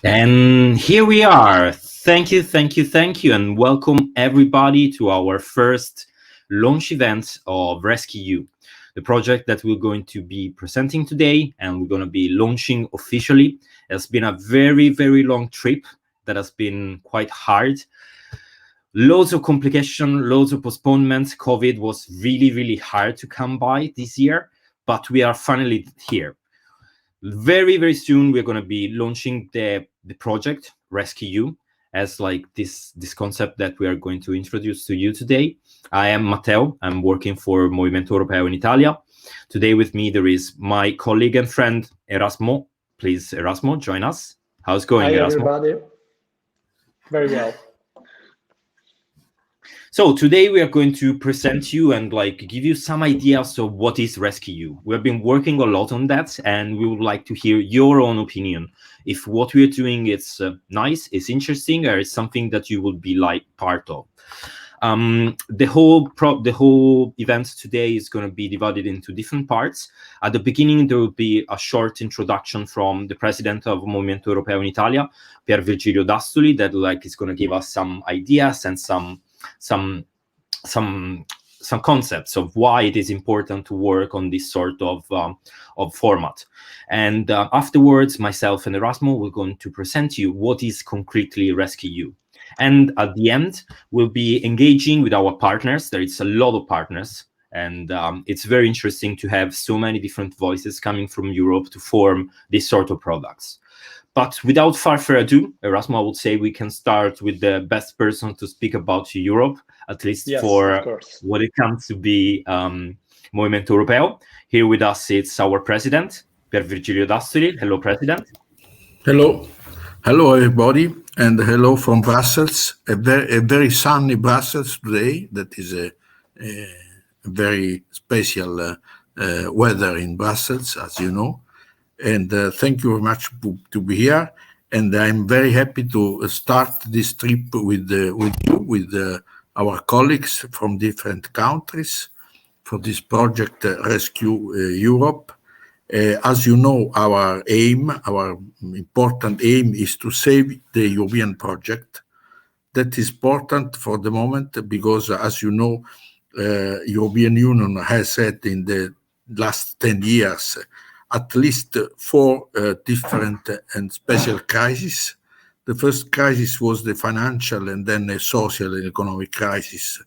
And here we are. Thank you, thank you, thank you, and welcome everybody to our first launch event of RescEU, the project that we're going to be presenting today and we're going to be launching officially. It's been a very, very long trip that has been quite hard. Loads of complication, loads of postponements. COVID was really, really hard to come by this year, but we are finally here. Very, very soon we're going to be launching the project RescEU as like this concept that we are going to introduce to you today. I am Matteo. I'm working for Movimento Europeo in Italia. Today with me there is my colleague and friend Erasmo. Please, Erasmo, join us. How's it going, Hi, Erasmo? everybody. Very well. So today we are going to present you and give you some ideas of what is RescEU. We have been working a lot on that, and we would like to hear your own opinion. If what we are doing is nice, is interesting, or is something that you would be part of. The whole event today is going to be divided into different parts. At the beginning, there will be a short introduction from the president of Movimento Europeo in Italia, Pier Virgilio Dastoli, that is going to give us some ideas and some concepts of why it is important to work on this sort of format. And afterwards, myself and Erasmo will going to present you what is concretely RescEU. And at the end, we'll be engaging with our partners. There is a lot of partners, and it's very interesting to have so many different voices coming from Europe to form this sort of products. But without further ado, Erasmo, I would say we can start with the best person to speak about Europe, at least for what it comes to be Movimento Europeo. Here with us, it's our president, Pier Virgilio Dastoli. Hello, President. Hello. Hello, everybody, and hello from Brussels. A very sunny Brussels today. That is a very special weather in Brussels, as you know. And thank you very much to be here. And I'm very happy to start this trip with our colleagues from different countries for this project RescEU Europe. As you know, our important aim is to save the European project. That is important for the moment because, as you know, European Union has had in the last 10 years at least 4 different and special crises. The first crisis was the financial and then a social and economic crisis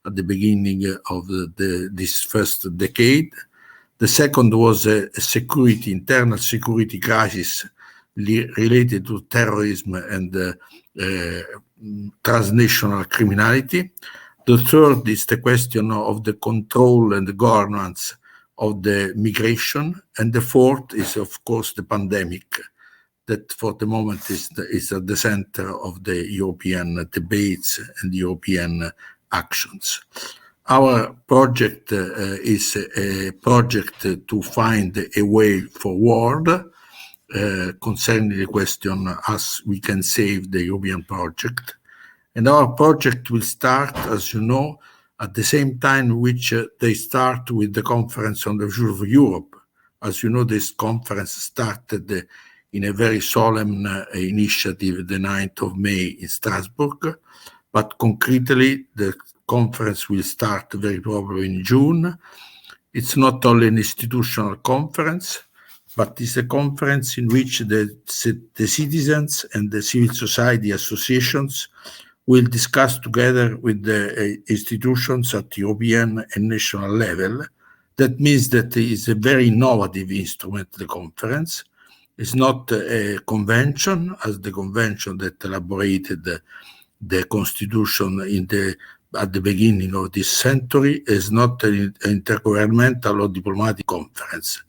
at the beginning of this first decade. The second was a internal security crisis related to terrorism and transnational criminality. The third is the question of the control and the governance of the migration. And the fourth is, of course, the pandemic that for the moment is at the center of the European debates and European actions. Our project is a project to find a way forward concerning the question as we can save the European project. And our project will start, as you know, at the same time which they start with the Conference on the Future of Europe. As you know, this conference started in a very solemn initiative the 9th of May in Strasbourg, but concretely the conference will start very probably in June. It's not only an institutional conference, but it's a conference in which the citizens and the civil society associations will discuss together with the institutions at European and national level. That means that it is a very innovative instrument, the conference. It's not a convention, as the convention that elaborated the constitution at the beginning of this century. Is not an intergovernmental or diplomatic conference.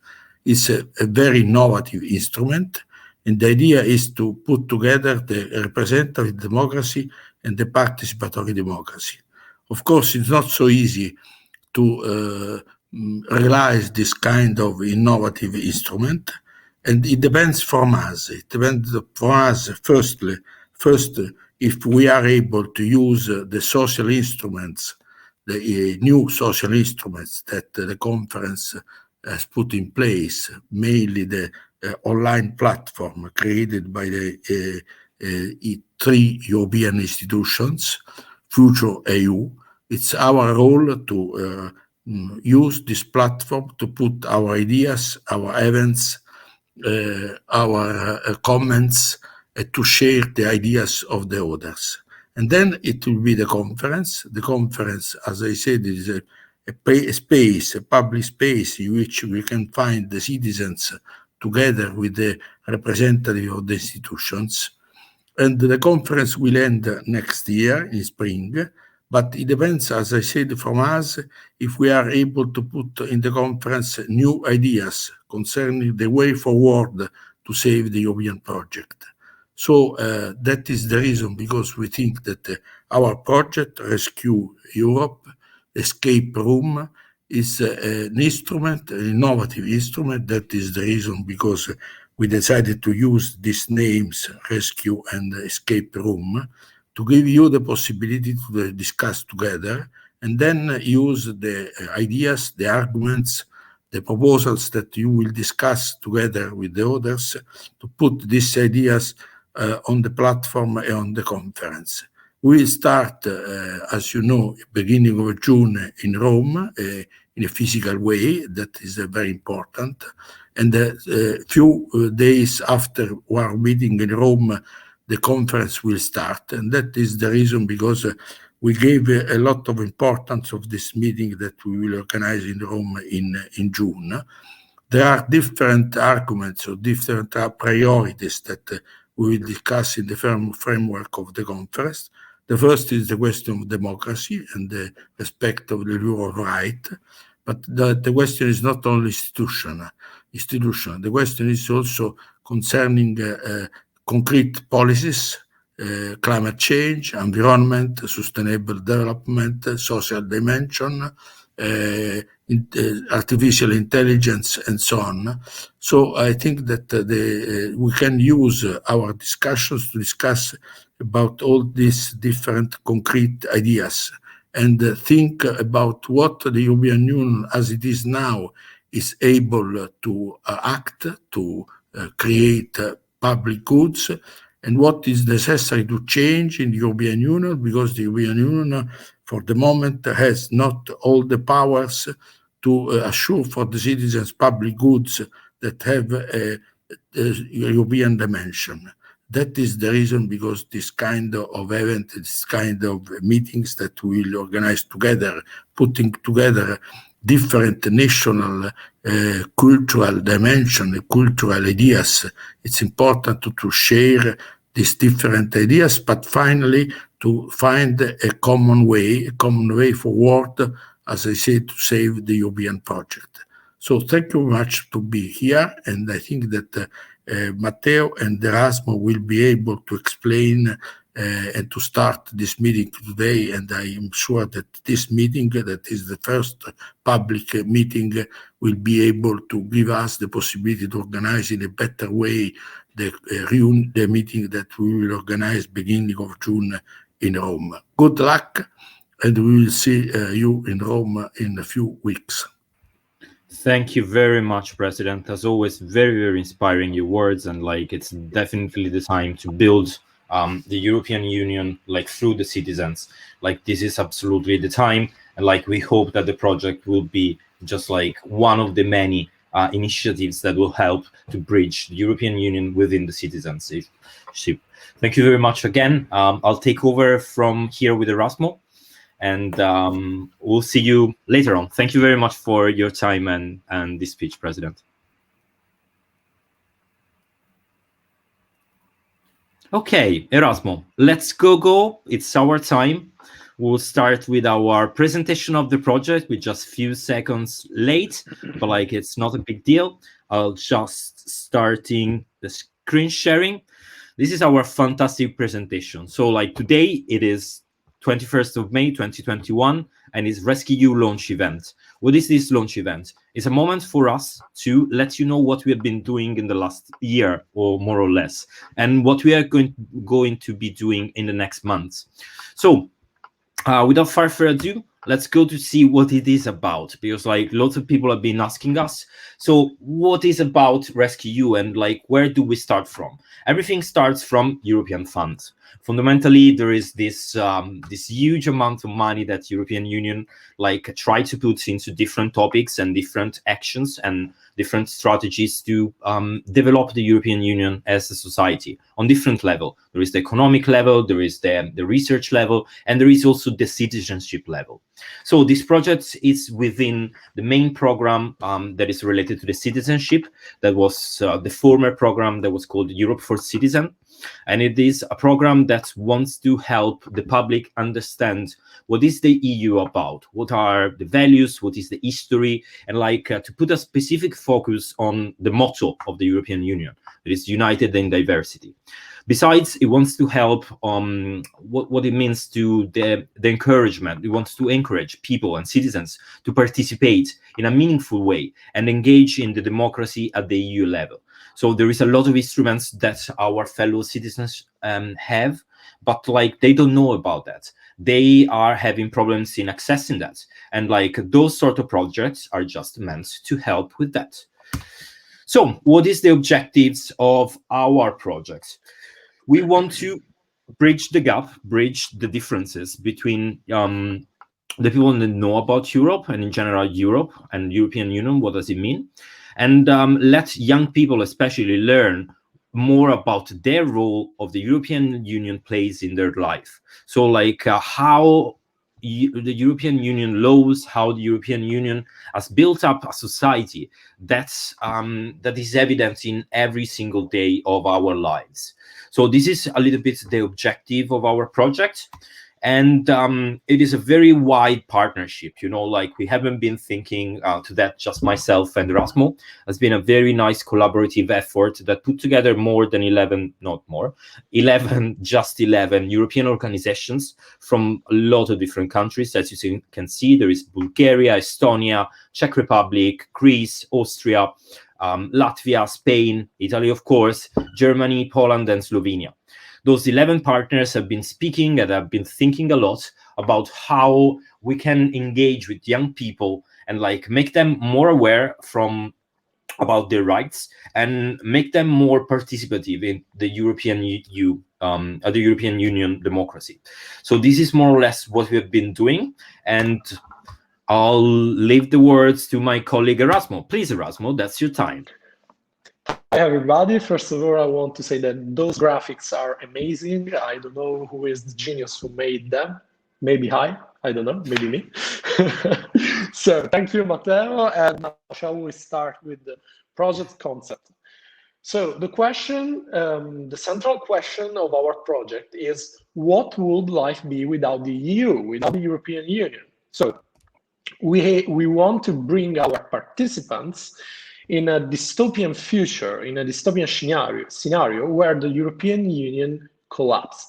It's a very innovative instrument, and the idea is to put together the representative democracy and the participatory democracy. Of course, it's not so easy to realize this kind of innovative instrument, and it depends from us. It depends from us, first, if we are able to use the social instruments, the new social instruments that the conference has put in place, mainly the online platform created by the three European institutions, Future EU. It's our role to use this platform to put our ideas, our events, our comments, to share the ideas of the others. And then it will be the conference. The conference, as I said, is a space, a public space in which we can find the citizens together with the representative of the institutions. And the conference will end next year in spring, but it depends, as I said, from us, if we are able to put in the conference new ideas concerning the way forward to save the European project. So that is the reason, because we think that our project, RescEU Europe, Escape Room, is an instrument, an innovative instrument. That is the reason because we decided to use these names, RescEU and Escape Room, to give you the possibility to discuss together and then use the ideas, the arguments, the proposals that you will discuss together with the others to put these ideas on the platform and on the conference. We start, as you know, beginning of June in Rome, in a physical way. That is very important. And a few days after our meeting in Rome, the conference will start. And that is the reason because we gave a lot of importance of this meeting that we will organize in Rome in June. There are different arguments or different priorities that we will discuss in the framework of the conference. The first is the question of democracy and the respect of the rule of right. But the question is not only institutional. The question is also concerning concrete policies, climate change, environment, sustainable development, social dimension, artificial intelligence, and so on. So I think that we can use our discussions to discuss about all these different concrete ideas and think about what the European Union, as it is now, is able to act, to create public goods, and what is necessary to change in the European Union, because the European Union, for the moment, has not all the powers to assure for the citizens public goods that have a European dimension. That is the reason because this kind of event, this kind of meetings that we will organize together, putting together different national cultural dimension, cultural ideas, it's important to share these different ideas, but finally to find a common way forward, as I said, to save the European project. So thank you very much to be here, and I think that Matteo and Erasmo will be able to explain and to start this meeting today, and I am sure that this meeting, that is the first public meeting, will be able to give us the possibility to organize in a better way the meeting that we will organize beginning of June in Rome. Good luck, and we will see you in Rome in a few weeks. Thank you very much, President. As always, very, very inspiring your words, and it's definitely the time to build the European Union through the citizens. This is absolutely the time, and we hope that the project will be just one of the many initiatives that will help to bridge the European Union within the citizenship. Thank you very much again. I'll take over from here with Erasmo, and we'll see you later on. Thank you very much for your time and this speech, President. Okay, Erasmo, let's go. It's our time. We'll start with our presentation of the project. We're just a few seconds late, but it's not a big deal. I'll just starting the screen sharing. This is our fantastic presentation. So today it is 21st of May, 2021, and it's RescEU launch event. What is this launch event? It's a moment for us to let you know what we have been doing in the last year, or more or less, and what we are going to be doing in the next months. So without further ado, let's go to see what it is about, because like lots of people have been asking us, so what is about RescEU and like where do we start from? Everything starts from European funds. Fundamentally, there is this this huge amount of money that European Union like try to put into different topics and different actions and different strategies to develop the European Union as a society on different level. There is the economic level, there is the research level, and there is also the citizenship level. So this project is within the main program that is related to the citizenship. That was the former program that was called Europe for Citizen. And it is a program that wants to help the public understand what is the EU about, what are the values, what is the history, and like to put a specific focus on the motto of the European Union, that is united in diversity. Besides, it wants to help what it means to the encouragement. It wants to encourage people and citizens to participate in a meaningful way and engage in the democracy at the EU level. So there is a lot of instruments that our fellow citizens have, but like they don't know about that. They are having problems in accessing that. And like those sort of projects are just meant to help with that. So what is the objectives of our projects? We want to bridge the gap, bridge the differences between the people that know about Europe and in general Europe and European Union, what does it mean? And let young people especially learn more about their role of the European Union plays in their life. So like how the European Union laws, how the European Union has built up a society that's that is evident in every single day of our lives. So this is a little bit the objective of our project. And it is a very wide partnership, you know, like we haven't been thinking to that just myself and Erasmo. It's been a very nice collaborative effort that put together more than 11 European organizations from a lot of different countries. As you can see, there is Bulgaria, Estonia, Czech Republic, Greece, Austria, Latvia, Spain, Italy, of course, Germany, Poland, and Slovenia. Those 11 partners have been speaking and have been thinking a lot about how we can engage with young people and like make them more aware about their rights and make them more participative in the European Union democracy. So this is more or less what we have been doing, and I'll leave the words to my colleague Erasmo. Please, Erasmo, that's your time. Hi, everybody. First of all, I want to say that those graphics are amazing. I don't know who is the genius who made them. Maybe I don't know, maybe me. So thank you, Matteo. And now shall we start with the project concept? So the question, the central question of our project is, what would life be without the EU, without the European Union? So we want to bring our participants in a dystopian future, in a dystopian scenario where the European Union collapsed.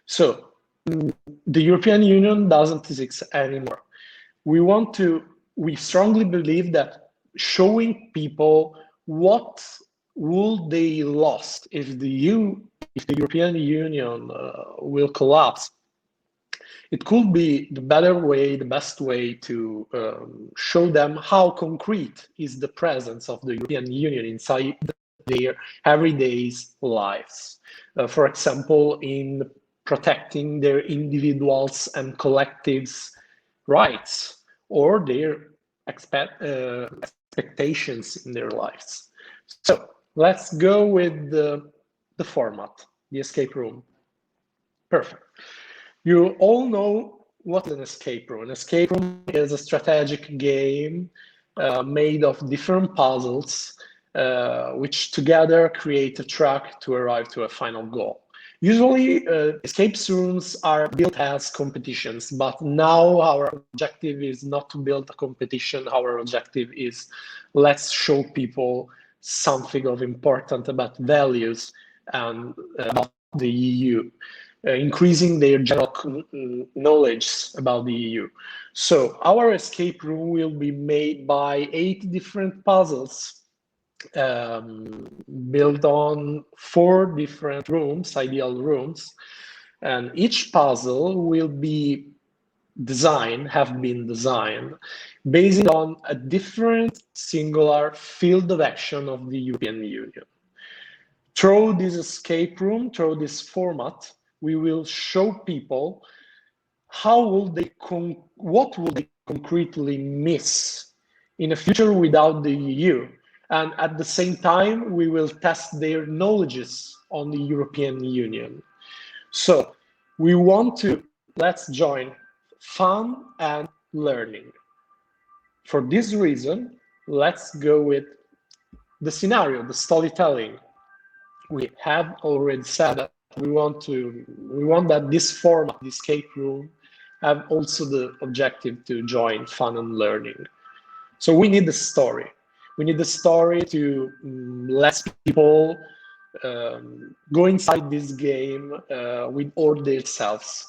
So the European Union doesn't exist anymore. We strongly believe that showing people what would they lost if the European Union will collapse, it could be the better way, the best way to show them how concrete is the presence of the European Union inside their everyday lives. For example, in protecting their individuals and collectives' rights or their expectations in their lives. So let's go with the format, the escape room. Perfect. You all know what an escape room. An escape room is a strategic game made of different puzzles, which together create a track to arrive to a final goal. Usually, escape rooms are built as competitions, but now our objective is not to build a competition. Our objective is let's show people something of important about values and about the EU. Increasing their general knowledge about the EU. So our escape room will be made by 8 different puzzles built on 4 different rooms, ideal rooms. And each puzzle will be have been designed based on a different singular field of action of the European Union. Through this escape room, through this format, we will show people what will they concretely miss in a future without the EU. And at the same time, we will test their knowledges on the European Union. So we want to, let's join fun and learning. For this reason, let's go with the scenario, the storytelling. We have already said that we want that this format, this escape room, have also the objective to join fun and learning. So we need the story. We need the story to let people go inside this game with all their selves.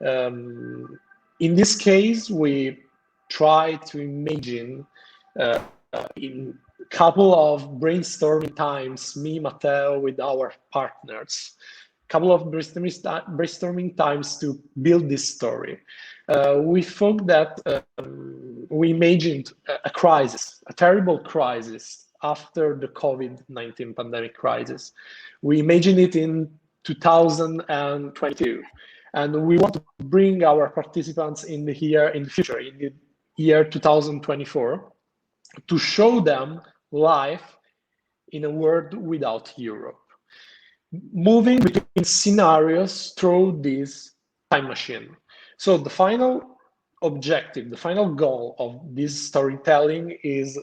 In this case, we try to imagine in a couple of brainstorming times, me, Matteo, with our partners, couple of brainstorming times to build this story. We thought that we imagined a crisis, a terrible crisis after the COVID-19 pandemic crisis. We imagined it in 2022, and we want to bring our participants in the future, in the year 2024, to show them life in a world without Europe, moving between scenarios through this time machine. So the final objective, the final goal of this storytelling is,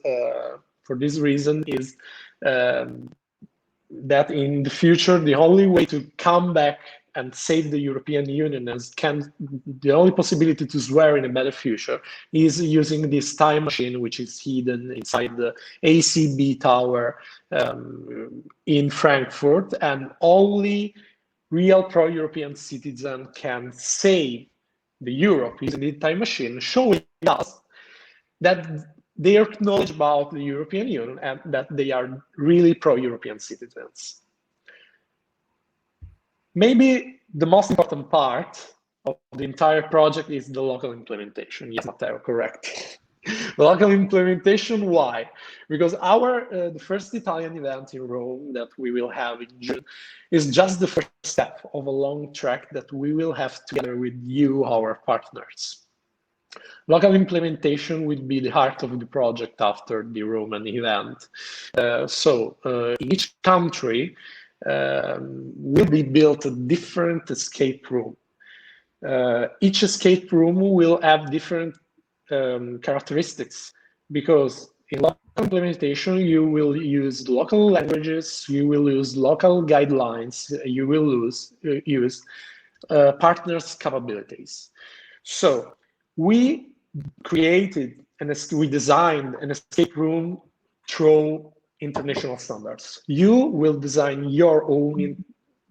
for this reason, is that in the future, the only way to come back and save the European Union, the only possibility to swear in a better future, is using this time machine, which is hidden inside the ACB tower in Frankfurt, and only real pro-European citizens can save the Europe using the time machine, showing us that they acknowledge about the European Union and that they are really pro-European citizens. Maybe the most important part of the entire project is the local implementation. Yes, Matteo, correct. The local implementation, why? Because the first Italian event in Rome that we will have in June is just the first step of a long track that we will have together with you, our partners. Local implementation will be the heart of the project after the Roman event. In each country, will be built a different escape room. Each escape room will have different characteristics, because in local implementation you will use local languages, you will use local guidelines, you will use partners' capabilities. So we designed an escape room through international standards. You will design your own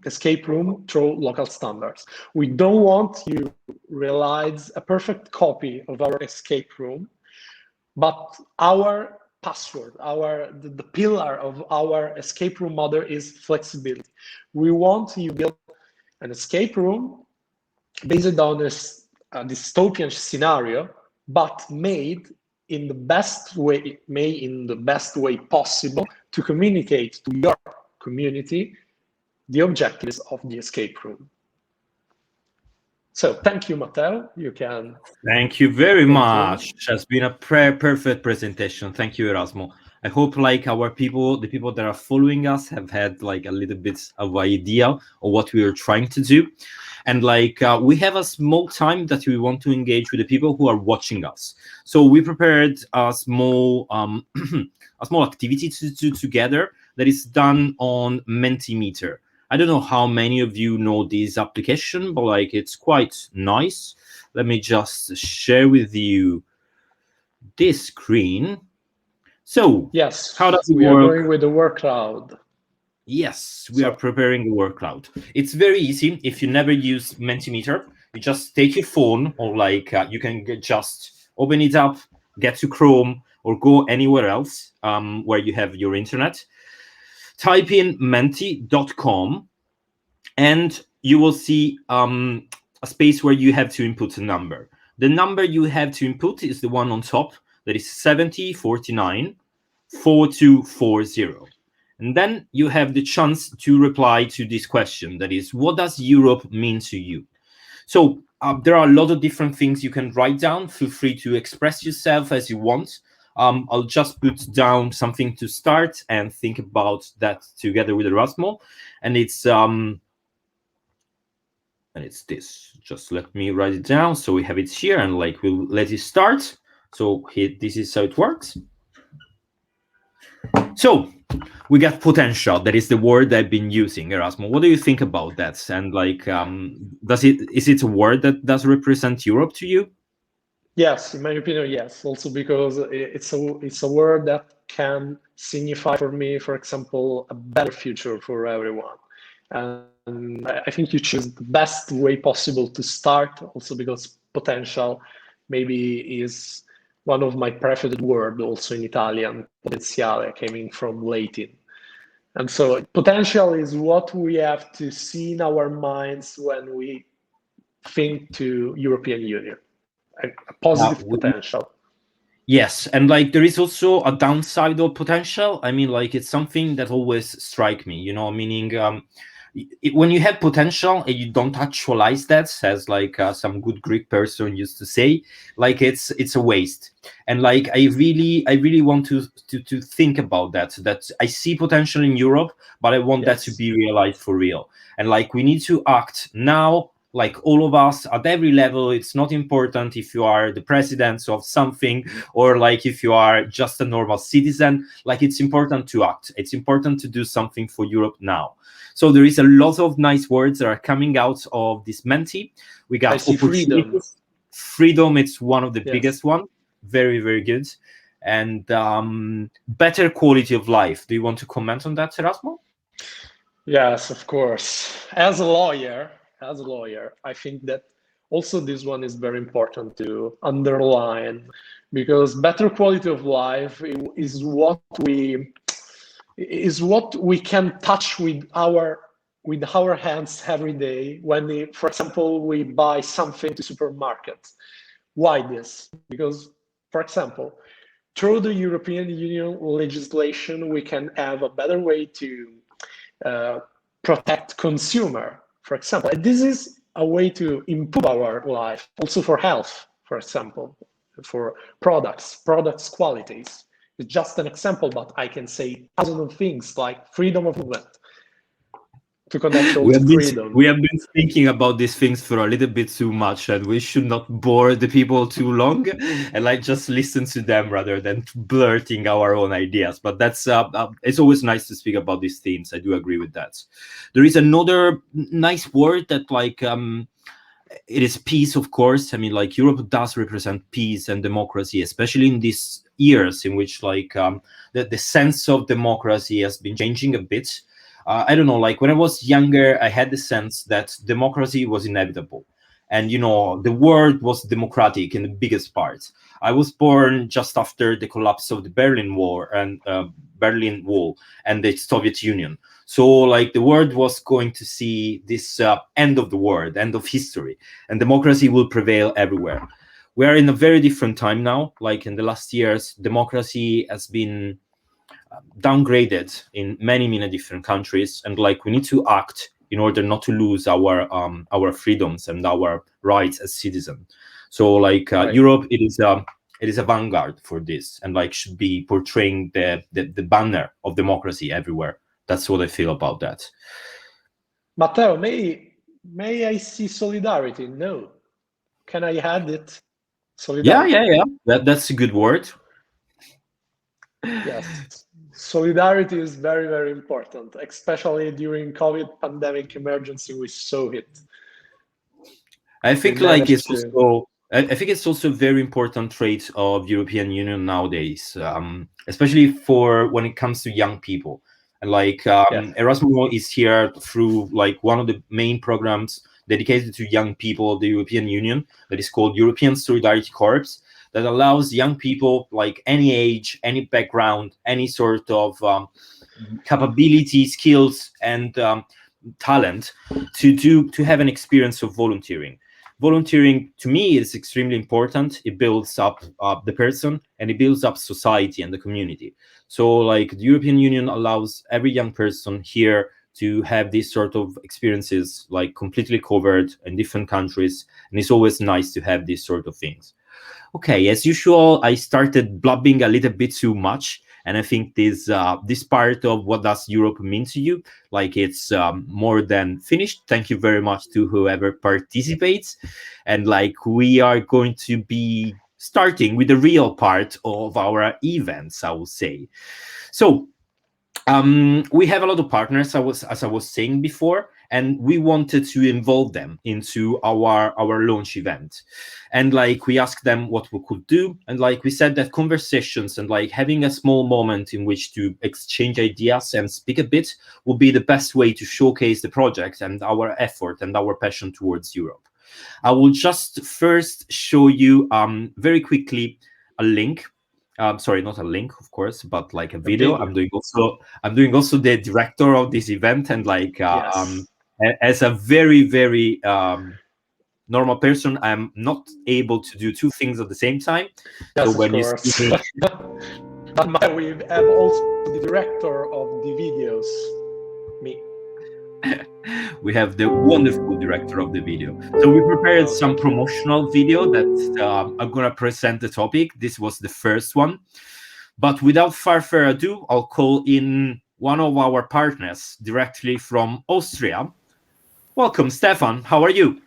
escape room through local standards. We don't want you to realize a perfect copy of our escape room, but our password, the pillar of our escape room model is flexibility. We want you to build an escape room based on a dystopian scenario, but made in the best way possible to communicate to your community the objectives of the escape room. So thank you, Matteo. You can. Thank you very much. It has been a perfect presentation. Thank you, Erasmo. I hope the people that are following us have had a little bit of idea of what we are trying to do. And we have a small time that we want to engage with the people who are watching us. So we prepared a small activity to do together that is done on Mentimeter. I don't know how many of you know this application, but it's quite nice. Let me just share with you this screen. So yes, how does it work? We are going with the word cloud. Yes, we are preparing the word cloud. It's very easy. If you never use Mentimeter, you just take your phone, or you can just open it up, get to Chrome, or go anywhere else where you have your internet. Type in menti.com, and you will see a space where you have to input a number. the number you have to input is the one on top, that is 7049 4240. And then you have the chance to reply to this question, that is, what does Europe mean to you? So there are a lot of different things you can write down. Feel free to express yourself as you want. I'll just put down something to start and think about that together with Erasmo. And it's this. Just let me write it down so we have it here, and like we'll let it start. So here, this is how it works. So we got potential. That is the word I've been using, Erasmo. What do you think about that? And like, is it a word that does represent Europe to you? Yes, in my opinion, yes. Also because it's a word that can signify for me, for example, a better future for everyone. And I think you choose the best way possible to start. Also because potential maybe is one of my preferred words, also in Italian, potenziale, coming from Latin. And so potential is what we have to see in our minds when we think to European Union, a positive potential. Yes, and like there is also a downside of potential. I mean, like it's something that always strike me, you know, meaning when you have potential and you don't actualize that, as like some good Greek person used to say, like it's a waste. And like I really want to think about that I see potential in Europe, but I want that to be realized for real. And like we need to act now, like all of us at every level. It's not important if you are the president of something or like if you are just a normal citizen. Like it's important to act. It's important to do something for Europe now. So there is a lot of nice words that are coming out of this Menti. We got opportunities. Freedom, it's one of the biggest one. Very, very good. And better quality of life. Do you want to comment on that, Erasmo? Yes, of course. As a lawyer, I think that also this one is very important to underline, because better quality of life is what we can touch with our hands every day when, for example, we buy something to supermarkets. Why this? Because, for example, through the European Union legislation, we can have a better way to protect consumer, for example. And this is a way to improve our life, also for health, for example, for products qualities. It's just an example, but I can say thousands of things like freedom of movement, to connect all to freedom. We have been thinking about these things for a little bit too much, and we should not bore the people too long and like just listen to them rather than blurting our own ideas. But that's it's always nice to speak about these themes. I do agree with that. There is another nice word that like it is peace, of course. I mean, like Europe does represent peace and democracy, especially in these years in which like the sense of democracy has been changing a bit. I don't know, like when I was younger, I had the sense that democracy was inevitable. And, you know, the world was democratic in the biggest part. I was born just after the collapse of the Berlin Wall and the Soviet Union. So like the world was going to see this end of the world, end of history, and democracy will prevail everywhere. We are in a very different time now. Like in the last years, democracy has been downgraded in many different countries, and like we need to act in order not to lose our freedoms and our rights as citizens. So like right. Europe, it is a vanguard for this, and like should be portraying the banner of democracy everywhere. That's what I feel about that. Matteo, may I see solidarity? No, can I add it? Solidarity. Yeah. That's a good word. Yes. Solidarity is very important, especially during COVID pandemic emergency. We saw it. I think like it's also. I think it's also a very important trait of European Union nowadays, especially for when it comes to young people. And like Erasmus is here through like one of the main programs dedicated to young people of the European Union that is called European Solidarity Corps, that allows young people like any age, any background, any sort of capability, skills, and talent to have an experience of volunteering. volunteering to me is extremely important. It builds up the person, and it builds up society and the community. So like the European Union allows every young person here to have these sort of experiences like completely covered in different countries, and it's always nice to have these sort of things. Okay, as usual, I started blabbing a little bit too much, and I think this part of what does Europe mean to you, like it's more than finished. Thank you very much to whoever participates, and like we are going to be starting with the real part of our events, I would say. So we have a lot of partners, as I was saying before, and we wanted to involve them into our launch event. And like we asked them what we could do, and like we said that conversations and like having a small moment in which to exchange ideas and speak a bit would be the best way to showcase the project and our effort and our passion towards Europe. I will just first show you very quickly a link. Sorry, not a link, of course, but like a video. I'm doing also the director of this event, and like Yes. as a very, very normal person, I'm not able to do two things at the same time. Yes, So when of you course. see me, But we have also the director of the videos, me. we have the wonderful director of the video. So we prepared Oh, some thank you. promotional video that I'm gonna present the topic. This was the first one. But without further ado, I'll call in one of our partners directly from Austria. Welcome, Stefan. How are you?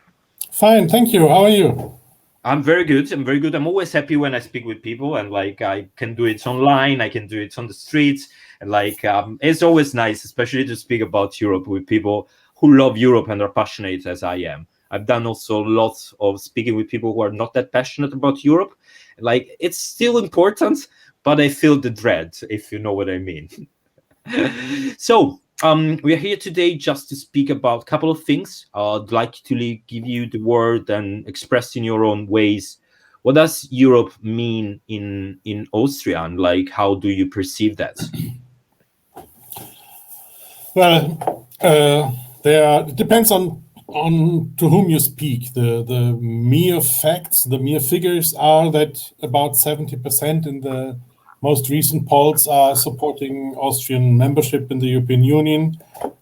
Fine, thank you. How are you? I'm very good. I'm very good. I'm always happy when I speak with people, and like I can do it online, I can do it on the streets, and like it's always nice, especially to speak about Europe with people who love Europe and are passionate as I am. I've done also lots of speaking with people who are not that passionate about Europe. Like it's still important, but I feel the dread, if you know what I mean. So we are here today just to speak about a couple of things. I'd like to give you the word and express in your own ways. What does Europe mean in Austria, and like how do you perceive that? Well, it depends on to whom you speak. The mere facts, the mere figures are that about 70% in the most recent polls are supporting Austrian membership in the European Union.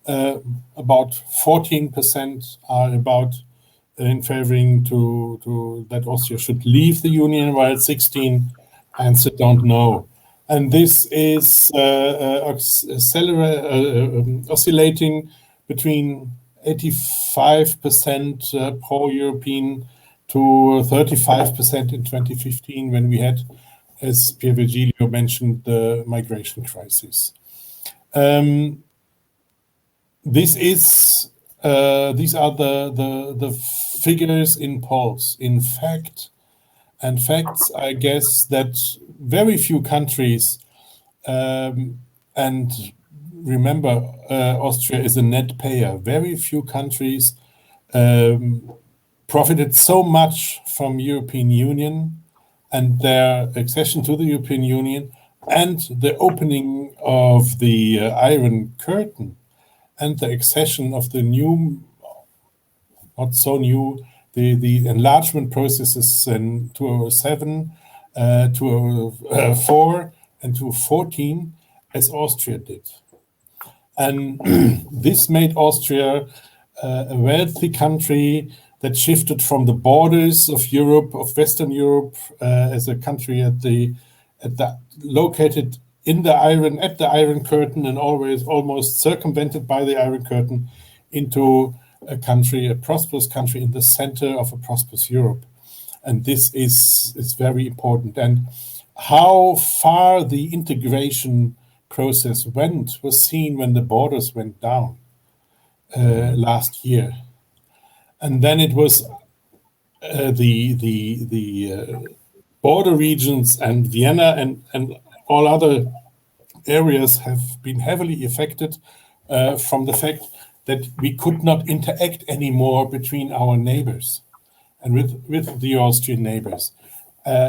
About 14% are about in favoring to that Austria should leave the Union, while 16 answer don't know. And this is oscillating between 85% pro-European to 35% in 2015, when we had, as Pier Virgilio mentioned, the migration crisis. These are the figures in polls. In fact, and facts, I guess that very few countries, and remember, Austria is a net payer. Very few countries profited so much from European Union and their accession to the European Union and the opening of the Iron Curtain and the accession of the new, not so new, the enlargement processes in 2007, 2004, and 2014, as Austria did. And this made Austria a wealthy country that shifted from the borders of Europe, of Western Europe, as a country located in the Iron Curtain and always almost circumvented by the Iron Curtain, into a prosperous country in the center of a prosperous Europe. And this is very important. And how far the integration process was seen when the borders went down last year. And then it was the border regions and Vienna and all other areas have been heavily affected from the fact that we could not interact anymore between our neighbors and with the Austrian neighbors.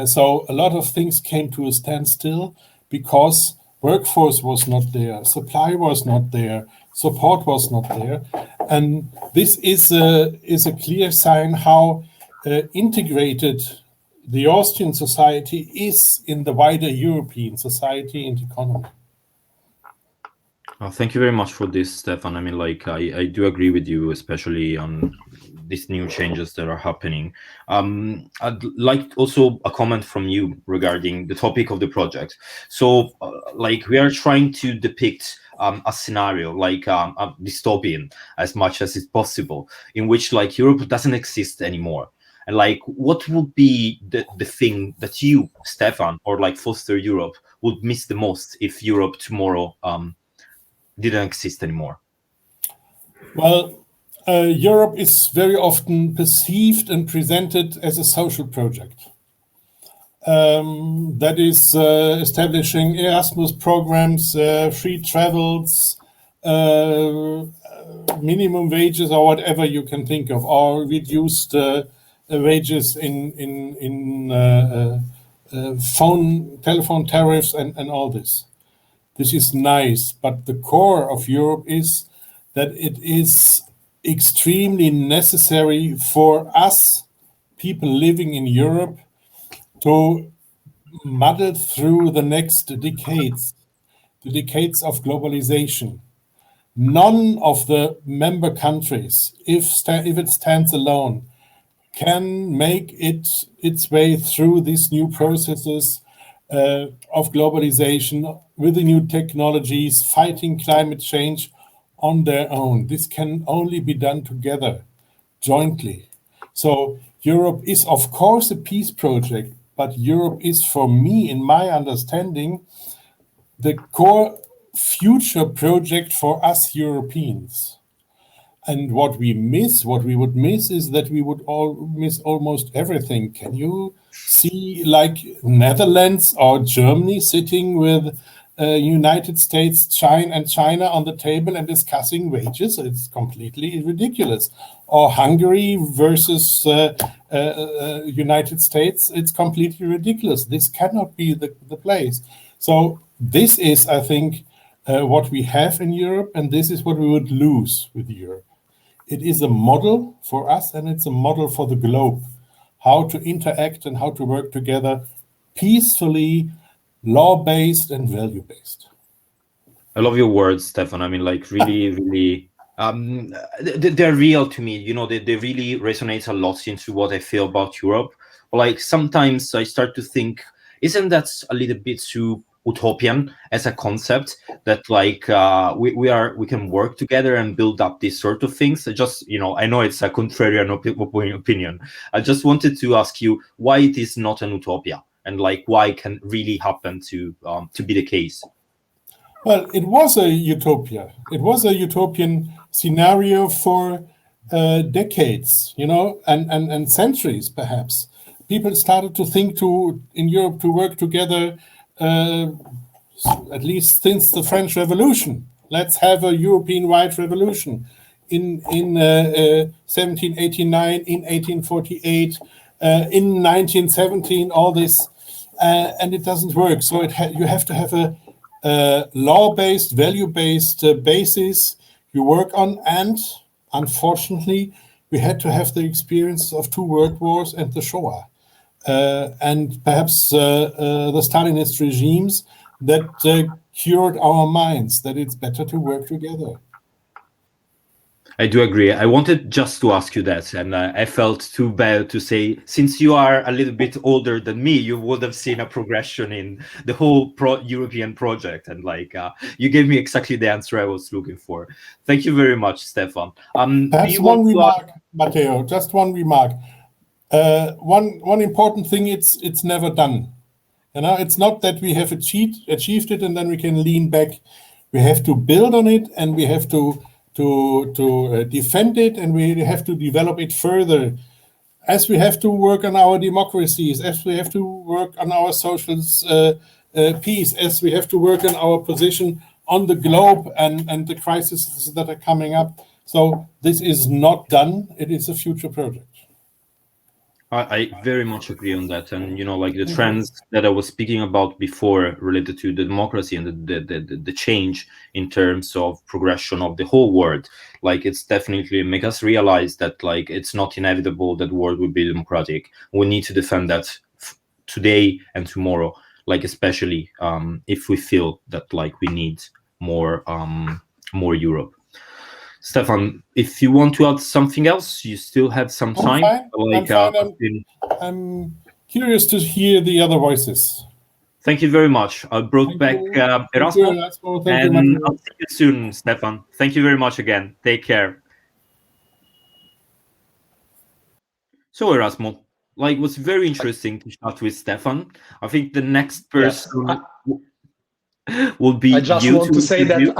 So a lot of things came to a standstill because workforce was not there, supply was not there, support was not there. And this is a clear sign how integrated the Austrian society is in the wider European society and economy. Thank you very much for this, Stefan. I mean, like, I do agree with you, especially on these new changes that are happening. I'd like also a comment from you regarding the topic of the project. So, like, we are trying to depict a scenario, like a dystopian, as much as it's possible, in which, like, Europe doesn't exist anymore. And, like, what would be the thing that you, Stefan, or like Foster Europe, would miss the most if Europe tomorrow didn't exist anymore? Well, Europe is very often perceived and presented as a social project. That is establishing Erasmus programs, free travels, minimum wages, or whatever you can think of, or reduced wages in telephone tariffs and all this. This is nice, but the core of Europe is that it is extremely necessary for us, people living in Europe, to muddle through the next decades, the decades of globalization. None of the member countries, if it stands alone, can make its way through these new processes of globalization with the new technologies, fighting climate change on their own. This can only be done together, jointly. So Europe is, of course, a peace project, but Europe is, for me, in my understanding, the core future project for us Europeans. And what we would miss is that we would all miss almost everything. Can you see, like, Netherlands or Germany sitting with United States, China on the table and discussing wages? It's completely ridiculous. Or Hungary versus United States, it's completely ridiculous. This cannot be the place. So this is, I think, what we have in Europe, and this is what we would lose with Europe. It is a model for us, and it's a model for the globe, how to interact and how to work together peacefully, law-based and value-based. I love your words, Stefan. I mean, like, really, really, they're real to me. You know, they really resonate a lot into what I feel about Europe. But, like, sometimes I start to think, isn't that a little bit too utopian as a concept, that, like, we can work together and build up these sort of things? I know it's a contrarian opinion. I just wanted to ask you why it is not an utopia, and, like, why it can really happen to be the case. Well, it was a utopia. It was a utopian scenario for decades, and centuries, perhaps. People started to think in Europe to work together, at least since the French Revolution. Let's have a European-wide revolution in 1789, in 1848, in 1917, all this, and it doesn't work. So you have to have a law-based, value-based basis you work on, and unfortunately, we had to have the experience of 2 world wars and the Shoah. And perhaps the Stalinist regimes that cured our minds that it's better to work together. I do agree. I wanted just to ask you that, and I felt too bad to say, since you are a little bit older than me, you would have seen a progression in the whole European project, and, like, you gave me exactly the answer I was looking for. Thank you very much, Stefan. Perhaps one remark, Matteo, just one remark. One important thing, it's never done. It's not that we have achieved it and then we can lean back. We have to build on it, and we have to defend it, and we have to develop it further, as we have to work on our democracies, as we have to work on our social peace, as we have to work on our position on the globe and the crises that are coming up. So this is not done. It is a future project. I very much agree on that, and like the trends that I was speaking about before, related to the democracy and the change in terms of progression of the whole world. Like, it's definitely make us realize that like it's not inevitable that the world will be democratic. We need to defend that today and tomorrow. Like, especially if we feel that like we need more Europe. Stefan, if you want to add something else, you still have some time. I'm fine. I'm curious to hear the other voices. Thank you very much. I brought back Erasmo, and I'll see you soon, Stefan. Thank you very much again. Take care. So, Erasmo, like, it was very interesting to chat with Stefan. I think the next person will be you. I just want to say that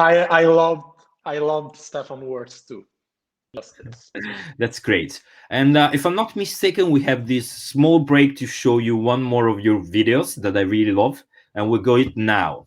I loved Stefan's words too. Yes. That's great. And if I'm not mistaken, we have this small break to show you one more of your videos that I really love, and we'll go it now.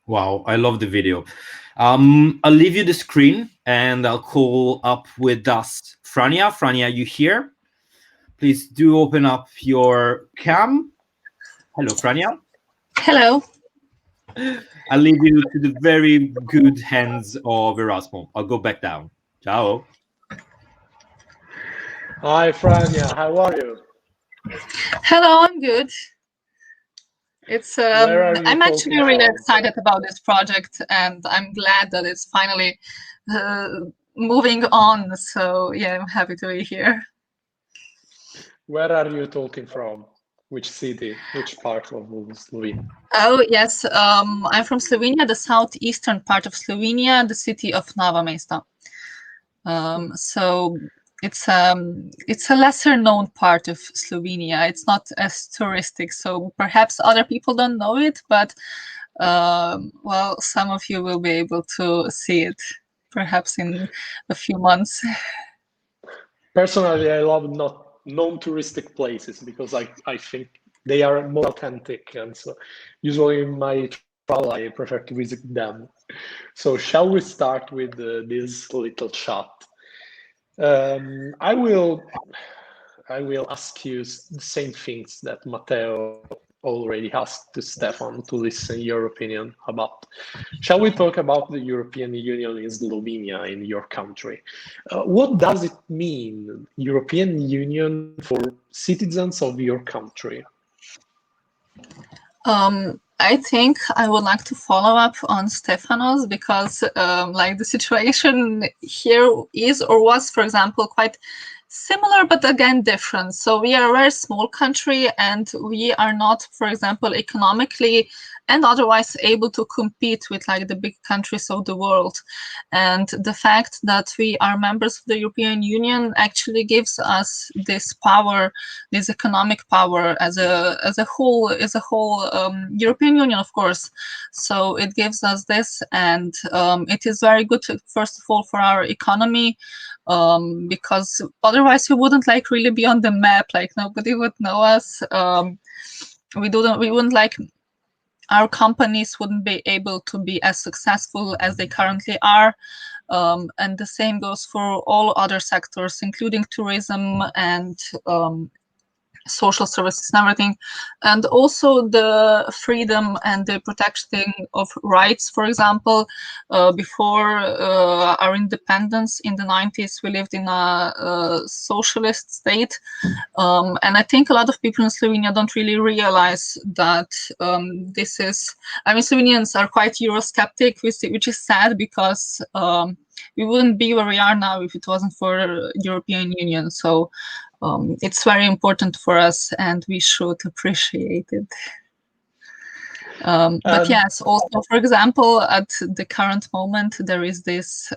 Wow, I love the video. I'll leave you the screen and I'll call up with us Frania. Frania, you here? Please do open up your cam. Hello, Frania. Hello. I'll leave you to the very good hands of Erasmo. I'll go back down. Ciao. Hi, Frania. How are you? Hello, I'm good. It's I'm actually really excited about this project, and I'm glad that it's finally moving on. So yeah, I'm happy to be here. Where are you talking from? Which city? Which part of Slovenia? Oh yes, I'm from Slovenia, the southeastern part of Slovenia, the city of Nova Mesta. So it's a lesser known part of Slovenia. It's not as touristic, so perhaps other people don't know it, but well, some of you will be able to see it perhaps in a few months. Personally, I love not non-touristic places because I think they are more authentic, and so usually in my travel I prefer to visit them. So shall we start with this little chat? I will ask you the same things that Matteo already asked to Stefan to listen your opinion about. Shall we talk about the European Union in Slovenia, in your country? What does it mean, European Union, for citizens of your country? I think I would like to follow up on Stefanos because like the situation here is or was, for example, quite similar, but again different. So we are a very small country and we are not, for example, economically and otherwise able to compete with like the big countries of the world. And the fact that we are members of the European Union actually gives us this power, this economic power as a whole European Union, of course. So it gives us this, and it is very good, first of all, for our economy, because otherwise we wouldn't like really be on the map, like nobody would know us. We wouldn't like, our companies wouldn't be able to be as successful as they currently are. And the same goes for all other sectors, including tourism and social services and everything, and also the freedom and the protecting of rights. For example, before our independence in the 90s, we lived in a socialist state, and I think a lot of people in Slovenia don't really realize that this is, I mean, Slovenians are quite Eurosceptic, which is sad, because we wouldn't be where we are now if it wasn't for European Union. So it's very important for us, and we should appreciate it. But yes, also, for example, at the current moment, there is this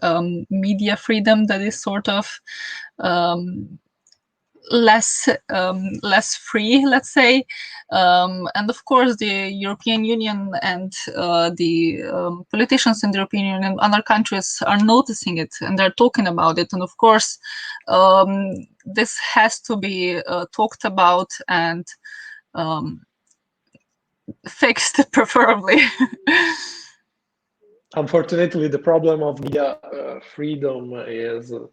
media freedom that is sort of less free, let's say, and of course the European Union and the politicians in the European Union and other countries are noticing it, and they're talking about it, and of course this has to be talked about and fixed, preferably. Unfortunately, the problem of media freedom is a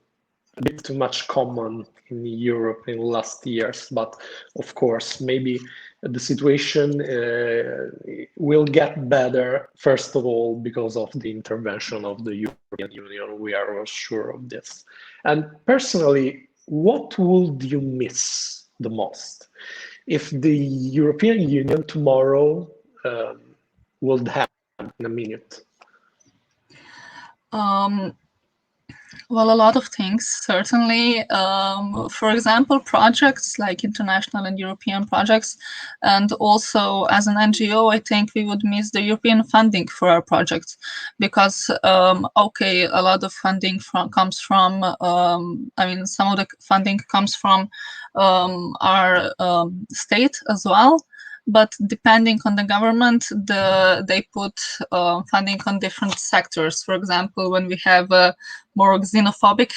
bit too much common in Europe in the last years, but of course, maybe the situation will get better, first of all, because of the intervention of the European Union. We are all sure of this. And personally, what would you miss the most if the European Union tomorrow would happen in a minute? Well, a lot of things, certainly. For example, projects like international and European projects, and also as an NGO, I think we would miss the European funding for our projects, because, okay, a lot of funding comes from, I mean, some of the funding comes from our state as well. But depending on the government, they put funding on different sectors. For example, when we have a more xenophobic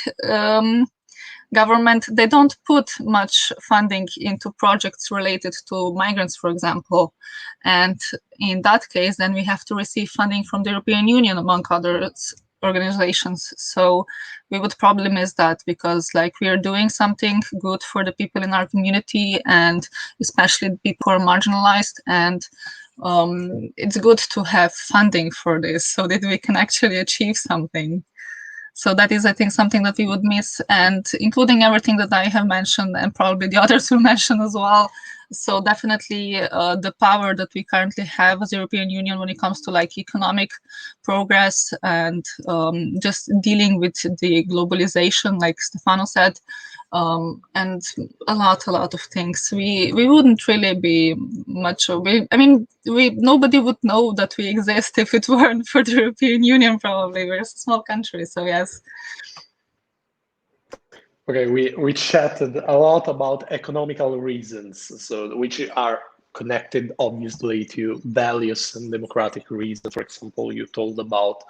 government, they don't put much funding into projects related to migrants, for example. And in that case, then we have to receive funding from the European Union, among other organizations. So we would probably miss that, because like we are doing something good for the people in our community, and especially the people who are marginalized, and it's good to have funding for this so that we can actually achieve something. So that is, I think, something that we would miss, and including everything that I have mentioned, and probably the others will mention as well. So definitely the power that we currently have as the European Union when it comes to like economic progress and just dealing with the globalization, like Stefano said, and a lot of things. We wouldn't really be much of it. I mean, nobody would know that we exist if it weren't for the European Union, probably. We're a small country, so yes. Okay, we chatted a lot about economical reasons, so which are connected obviously to values and democratic reasons. For example, you told about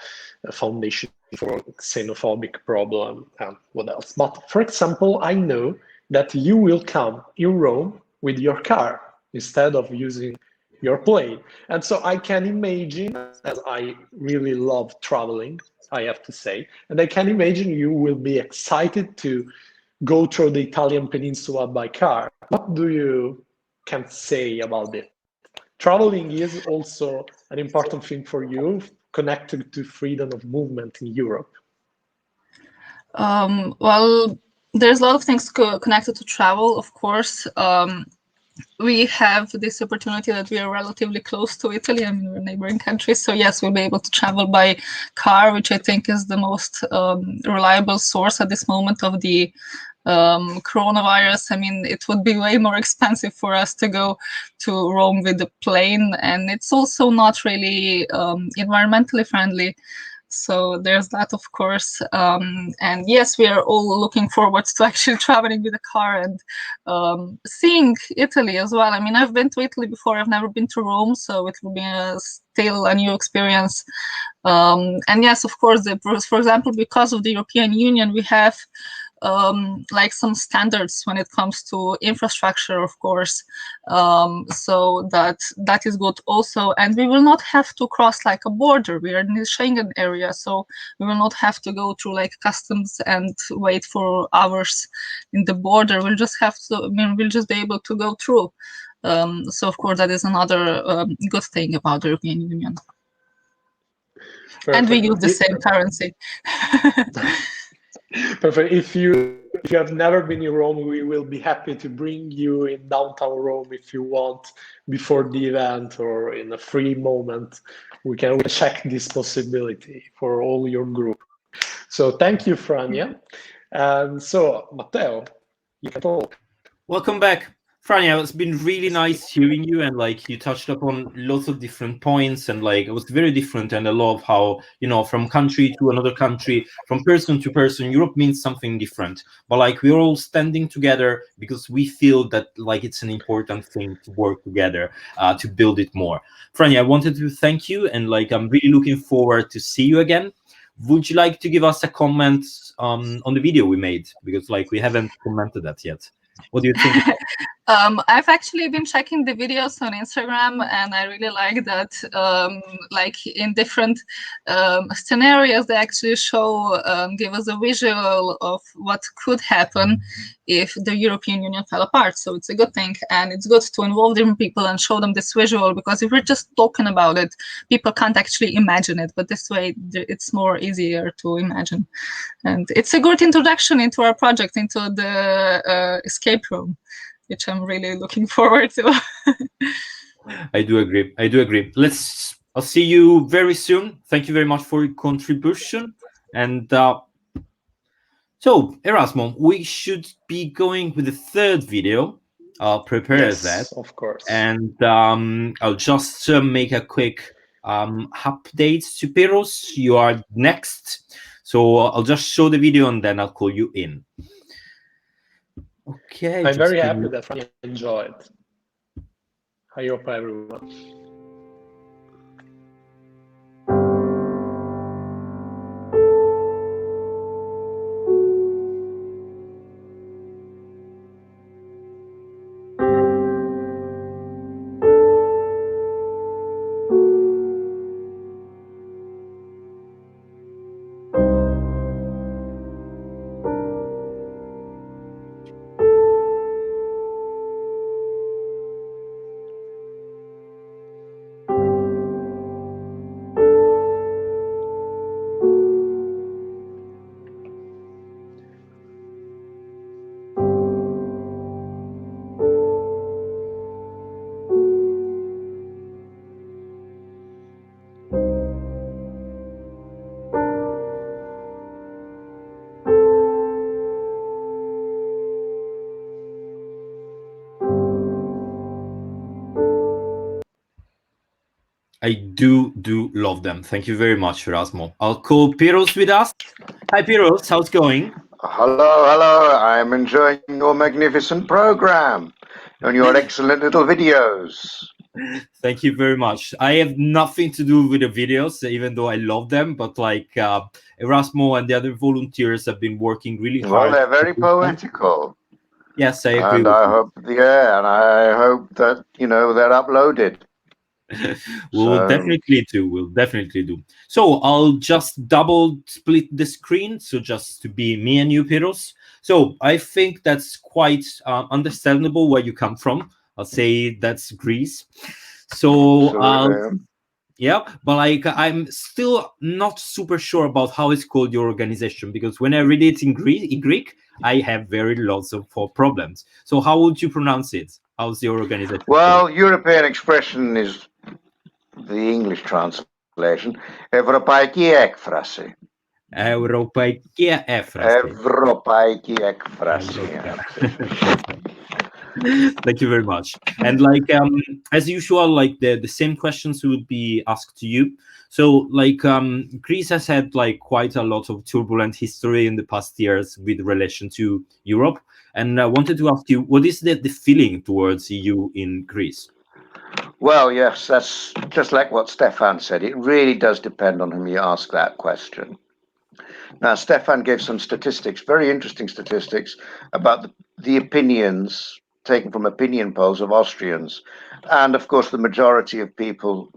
a foundation for xenophobic problem and what else. But for example, I know that you will come in Rome with your car instead of using your plane. And so I can imagine, as I really love traveling, I have to say, and I can imagine you will be excited to go through the Italian peninsula by car. What do you can say about it? Traveling is also an important thing for you, connected to freedom of movement in Europe. Well, there's a lot of things connected to travel, of course. We have this opportunity that we are relatively close to Italy. I mean, we're a neighboring country. So yes, we'll be able to travel by car, which I think is the most reliable source at this moment of the coronavirus. I mean, it would be way more expensive for us to go to Rome with a plane, and it's also not really environmentally friendly. So there's that, of course. And yes, we are all looking forward to actually traveling with a car and seeing Italy as well. I mean, I've been to Italy before. I've never been to Rome, so it will be still a new experience. And yes, of course, for example, because of the European Union, we have like some standards when it comes to infrastructure, of course. So that is good also, and we will not have to cross like a border. We are in the Schengen area, so we will not have to go through like customs and wait for hours in the border. We'll just have to, we'll just be able to go through. So of course that is another good thing about the European Union. Perfect. And we use the same currency. Perfect. If you have never been in Rome, we will be happy to bring you in downtown Rome if you want, before the event or in a free moment. We can check this possibility for all your group. So thank you, Franja. And so, Matteo, you can talk. Welcome back. Franja, it's been really nice hearing you, and like you touched upon lots of different points, and like it was very different, and I love how, you know, from country to another country, from person to person, Europe means something different, but like we're all standing together because we feel that like it's an important thing to work together to build it more. Franja, I wanted to thank you, and like I'm really looking forward to see you again. Would you like to give us a comment on the video we made, because like we haven't commented that yet? What do you think? I've actually been checking the videos on Instagram, and I really like that. Like in different scenarios, they actually show, give us a visual of what could happen if the European Union fell apart. So it's a good thing, and it's good to involve different people and show them this visual, because if we're just talking about it, people can't actually imagine it. But this way, it's more easier to imagine, and it's a good introduction into our project, into the escape room, which I'm really looking forward to. I do agree. I do agree. I'll see you very soon. Thank you very much for your contribution. And so, Erasmo, we should be going with the third video. I'll prepare that. Of course. And I'll just make a quick update to Piros. You are next. So I'll just show the video and then I'll call you in. Okay. I'm very happy that you enjoyed. I hope everyone. I do love them. Thank you very much, Erasmo. I'll call Piros with us. Hi, Piros. How's it going? Hello. I'm enjoying your magnificent program and your excellent little videos. Thank you very much. I have nothing to do with the videos, even though I love them. But like Erasmo and the other volunteers have been working really hard. Well, they're very poetical. Yes, I agree. And I hope that they're uploaded. We'll definitely do. So I'll just double split the screen, so just to be me and you, Piros. So I think that's quite understandable where you come from. I'll say that's Greece. So yeah, but like I'm still not super sure about how it's called your organization, because when I read it in Greek, I have very lots of problems. So how would you pronounce it? How's your organization? Well, European expression is the English translation. Ευρωπαϊκή έκφραση. Ευρωπαϊκή έκφραση. Ευρωπαϊκή έκφραση. Thank you very much. And like as usual, like the same questions would be asked to you. So like Greece has had like quite a lot of turbulent history in the past years with relation to Europe. And I wanted to ask you, what is the feeling towards EU in Greece? Well, yes, that's just like what Stefan said. It really does depend on whom you ask that question. Now, Stefan gave some statistics, very interesting statistics, about the opinions taken from opinion polls of Austrians. And of course, the majority of people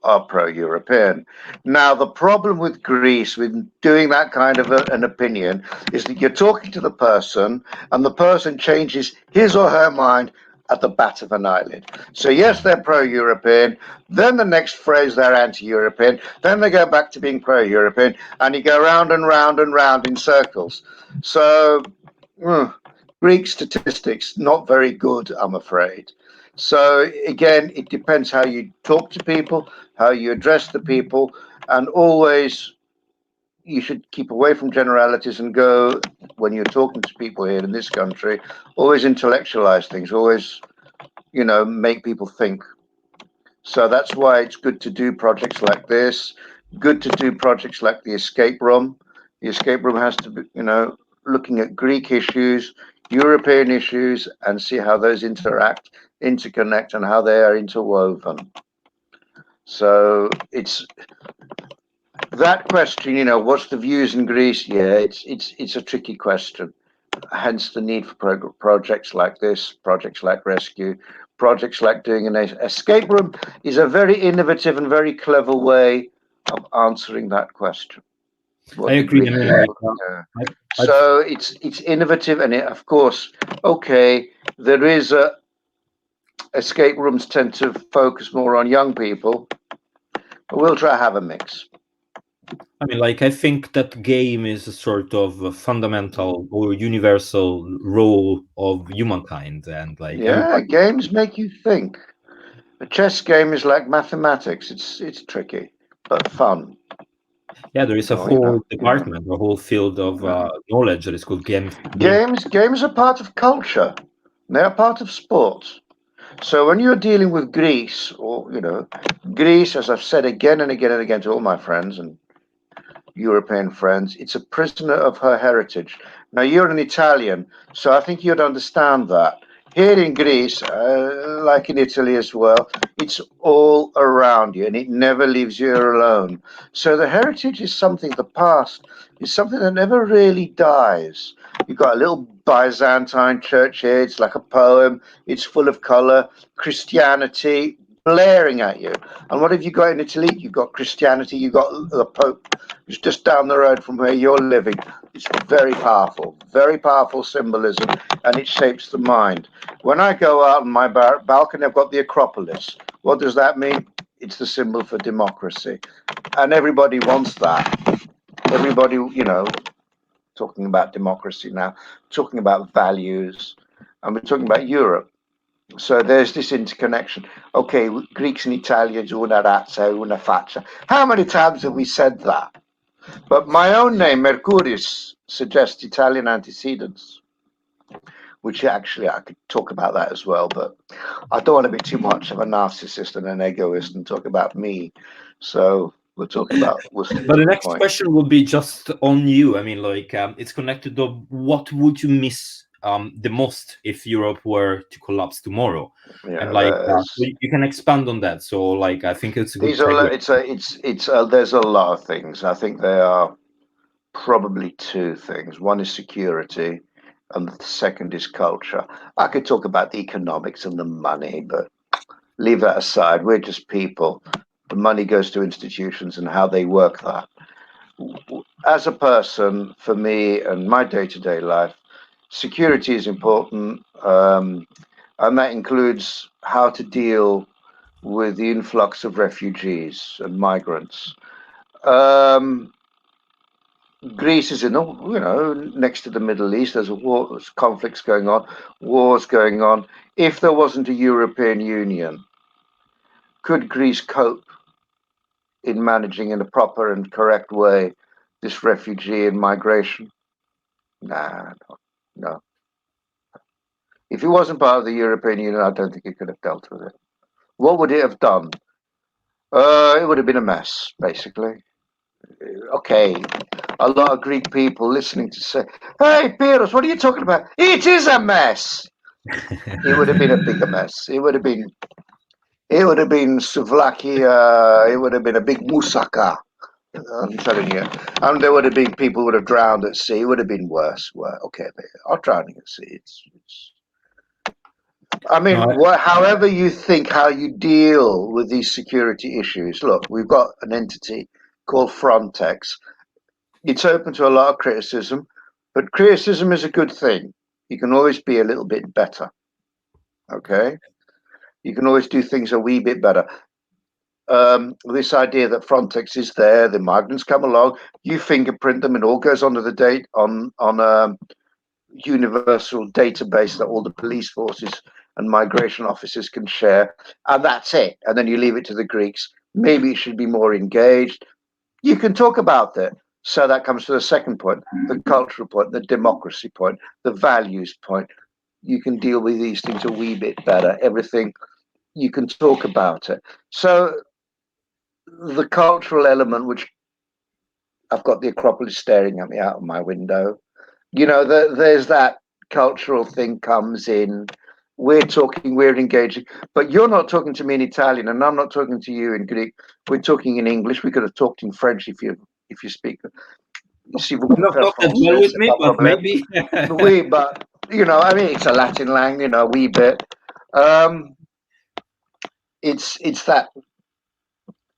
are pro-European. Now, the problem with Greece, with doing that kind of an opinion, is that you're talking to the person and the person changes his or her mind at the bat of an eyelid. So yes, they're pro-European, then the next phrase they're anti-European, then they go back to being pro-European, and you go round and round and round in circles. So Greek statistics, not very good, I'm afraid. So again, it depends how you talk to people, how you address the people, and always you should keep away from generalities and go, when you're talking to people here in this country, always intellectualize things, always, make people think. So that's why it's good to do projects like this, good to do projects like the escape room. The escape room has to be, looking at Greek issues, European issues, and see how those interconnect, and how they are interwoven. So it's that question, what's the views in Greece? Yeah, it's a tricky question. Hence the need for projects like this, projects like RescEU, projects like doing an escape room is a very innovative and very clever way of answering that question. I agree. So it's innovative, and of course, okay, there is escape rooms tend to focus more on young people, but we'll try to have a mix. I think that game is a sort of a fundamental or universal role of humankind, and games make you think. A chess game is like mathematics. It's tricky but fun. Yeah, there is a whole department, a whole field of knowledge that is called games. Games are part of culture. They are part of sports. So when you're dealing with Greece, or Greece, as I've said again and again and again to all my friends and European friends, it's a prisoner of her heritage. Now, you're an Italian, so I think you'd understand that. Here in Greece, like in Italy as well, it's all around you and it never leaves you alone. So the heritage is something, the past is something that never really dies. You've got a little Byzantine church here, it's like a poem, it's full of colour, Christianity blaring at you. And what have you got in Italy? You've got Christianity, you've got the Pope, who's just down the road from where you're living. It's very powerful symbolism, and it shapes the mind. When I go out on my balcony, I've got the Acropolis. What does that mean? It's the symbol for democracy. And everybody wants that. Everybody, talking about democracy now, talking about values, and we're talking about Europe. So there's this interconnection. Okay, Greeks and Italians, una razza, una faccia. How many times have we said that? But my own name, Mercurius, suggests Italian antecedents, which actually I could talk about that as well, but I don't want to be too much of a narcissist and an egoist and talk about me. So we'll talk about... But the next question will be just on you. It's connected to what would you miss the most if Europe were to collapse tomorrow? Yeah, and you can expand on that. So I think it's a good there's a lot of things. I think there are probably two things. One is security, and the second is culture. I could talk about the economics and the money, but leave that aside. We're just people. The money goes to institutions and how they work that. As a person, for me and my day-to-day life, security is important, and that includes how to deal with the influx of refugees and migrants. Greece is next to the Middle East. There's there's conflicts going on, wars going on. If there wasn't a European Union, could Greece cope in managing in a proper and correct way this refugee and migration? No. If it wasn't part of the European Union, I don't think it could have dealt with it. What would it have done? It would have been a mess, basically. Okay, a lot of Greek people listening to say, "Hey, Piros, what are you talking about? It is a mess." It would have been a bigger mess. It would have been Slovakia. It would have been a big moussaka. I'm telling you. And there would have been people who would have drowned at sea. It would have been worse. Well, okay, they are drowning at sea. I mean, however you think, how you deal with these security issues. Look, we've got an entity called Frontex. It's open to a lot of criticism, but criticism is a good thing. You can always be a little bit better. Okay? You can always do things a wee bit better. This idea that Frontex is there, the migrants come along, you fingerprint them, it all goes onto the date on a universal database that all the police forces and migration officers can share, and that's it. And then you leave it to the Greeks. Maybe it should be more engaged. You can talk about it. So that comes to the second point, the cultural point, the democracy point, the values point. You can deal with these things a wee bit better. Everything, you can talk about it. So the cultural element, which I've got the Acropolis staring at me out of my window, you know, there's that cultural thing comes in. We're talking, we're engaging, but you're not talking to me in Italian, and I'm not talking to you in Greek. We're talking in English. We could have talked in French if you speak. You see, Not talk as well with me, but maybe. But you know, I mean, it's a Latin language, you know, a wee bit. It's that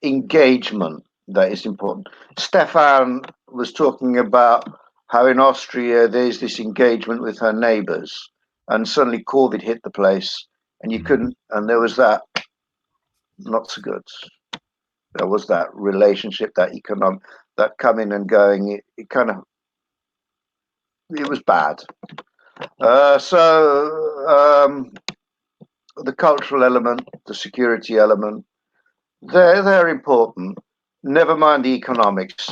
engagement that is important. Stefan was talking about how in Austria there's this engagement with her neighbours, and suddenly COVID hit the place, and you couldn't, and there was that not so good. There was that relationship, that economic, that coming and going. It kind of, it was bad. The cultural element, the security element, they're important. Never mind the economics.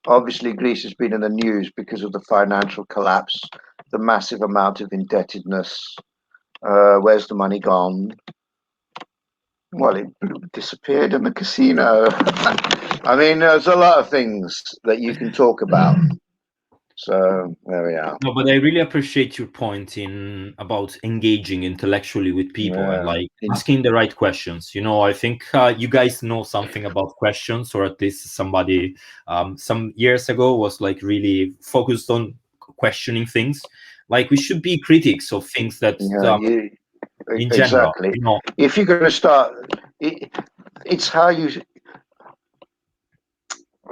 Obviously, Greece has been in the news because of the financial collapse, the massive amount of indebtedness. Where's the money gone? Well, it disappeared in the casino. I mean, there's a lot of things that you can talk about. So there we are. No, but I really appreciate your point about engaging intellectually with people and like asking the right questions. You know, I think you guys know something about questions, or at least somebody some years ago was like really focused on questioning things. Like we should be critics of things that in general. Exactly. You know, if you're going to start, it's how you.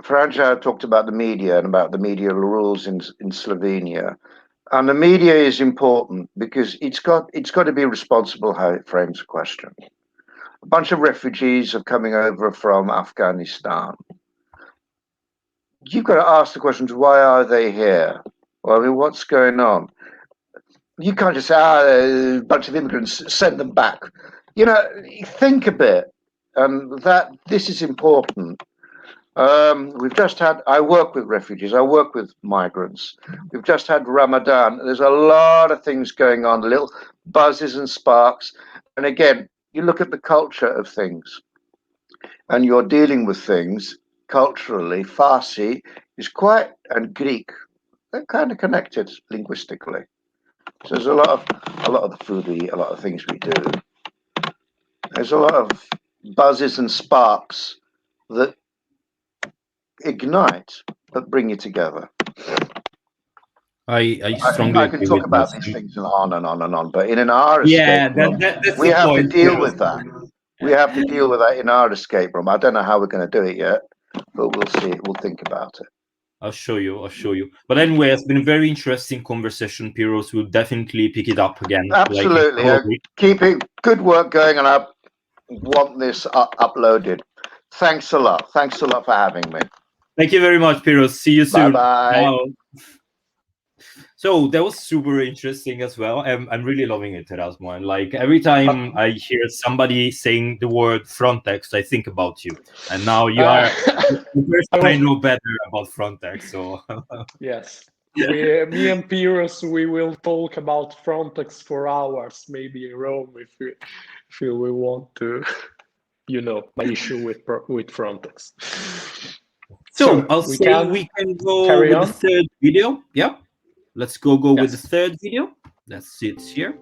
Franja talked about the media and about the media rules in Slovenia, and the media is important because it's got to be responsible how it frames a question. A bunch of refugees are coming over from Afghanistan. You've got to ask the questions: why are they here? Well, I mean, what's going on? You can't just say, a bunch of immigrants, send them back. You know, think a bit, and that this is important. We've just had, I work with refugees, I work with migrants. We've just had Ramadan. There's a lot of things going on, little buzzes and sparks. And again, you look at the culture of things and you're dealing with things culturally. Farsi is quite, and Greek, they're kind of connected linguistically. So there's a lot of the food we eat, a lot of things we do. There's a lot of buzzes and sparks that ignite but bring you together. I strongly I can agree talk with about this. these things on and on and on, but in our Yeah, escape room, that's we the have point. to deal with that. We have to deal with that in our escape room. I don't know how we're going to do it yet, but we'll see. We'll think about it. I'll show you. But anyway, it's been a very interesting conversation, Piros. We'll definitely pick it up again. Absolutely. Keeping good work going, and I want this uploaded. Thanks a lot. Thanks a lot for having me. Thank you very much, Piros. See you soon. Bye-bye. So that was super interesting as well. I'm really loving it, Erasmo. And like every time I hear somebody saying the word Frontex, I think about you. And now you are the person I know better about Frontex. So yes, me and Piros, we will talk about Frontex for hours, maybe in Rome, if we want to. You know my issue with Frontex. So I'll say we can go with the third video. Yep. Let's go with the third video. That's it here.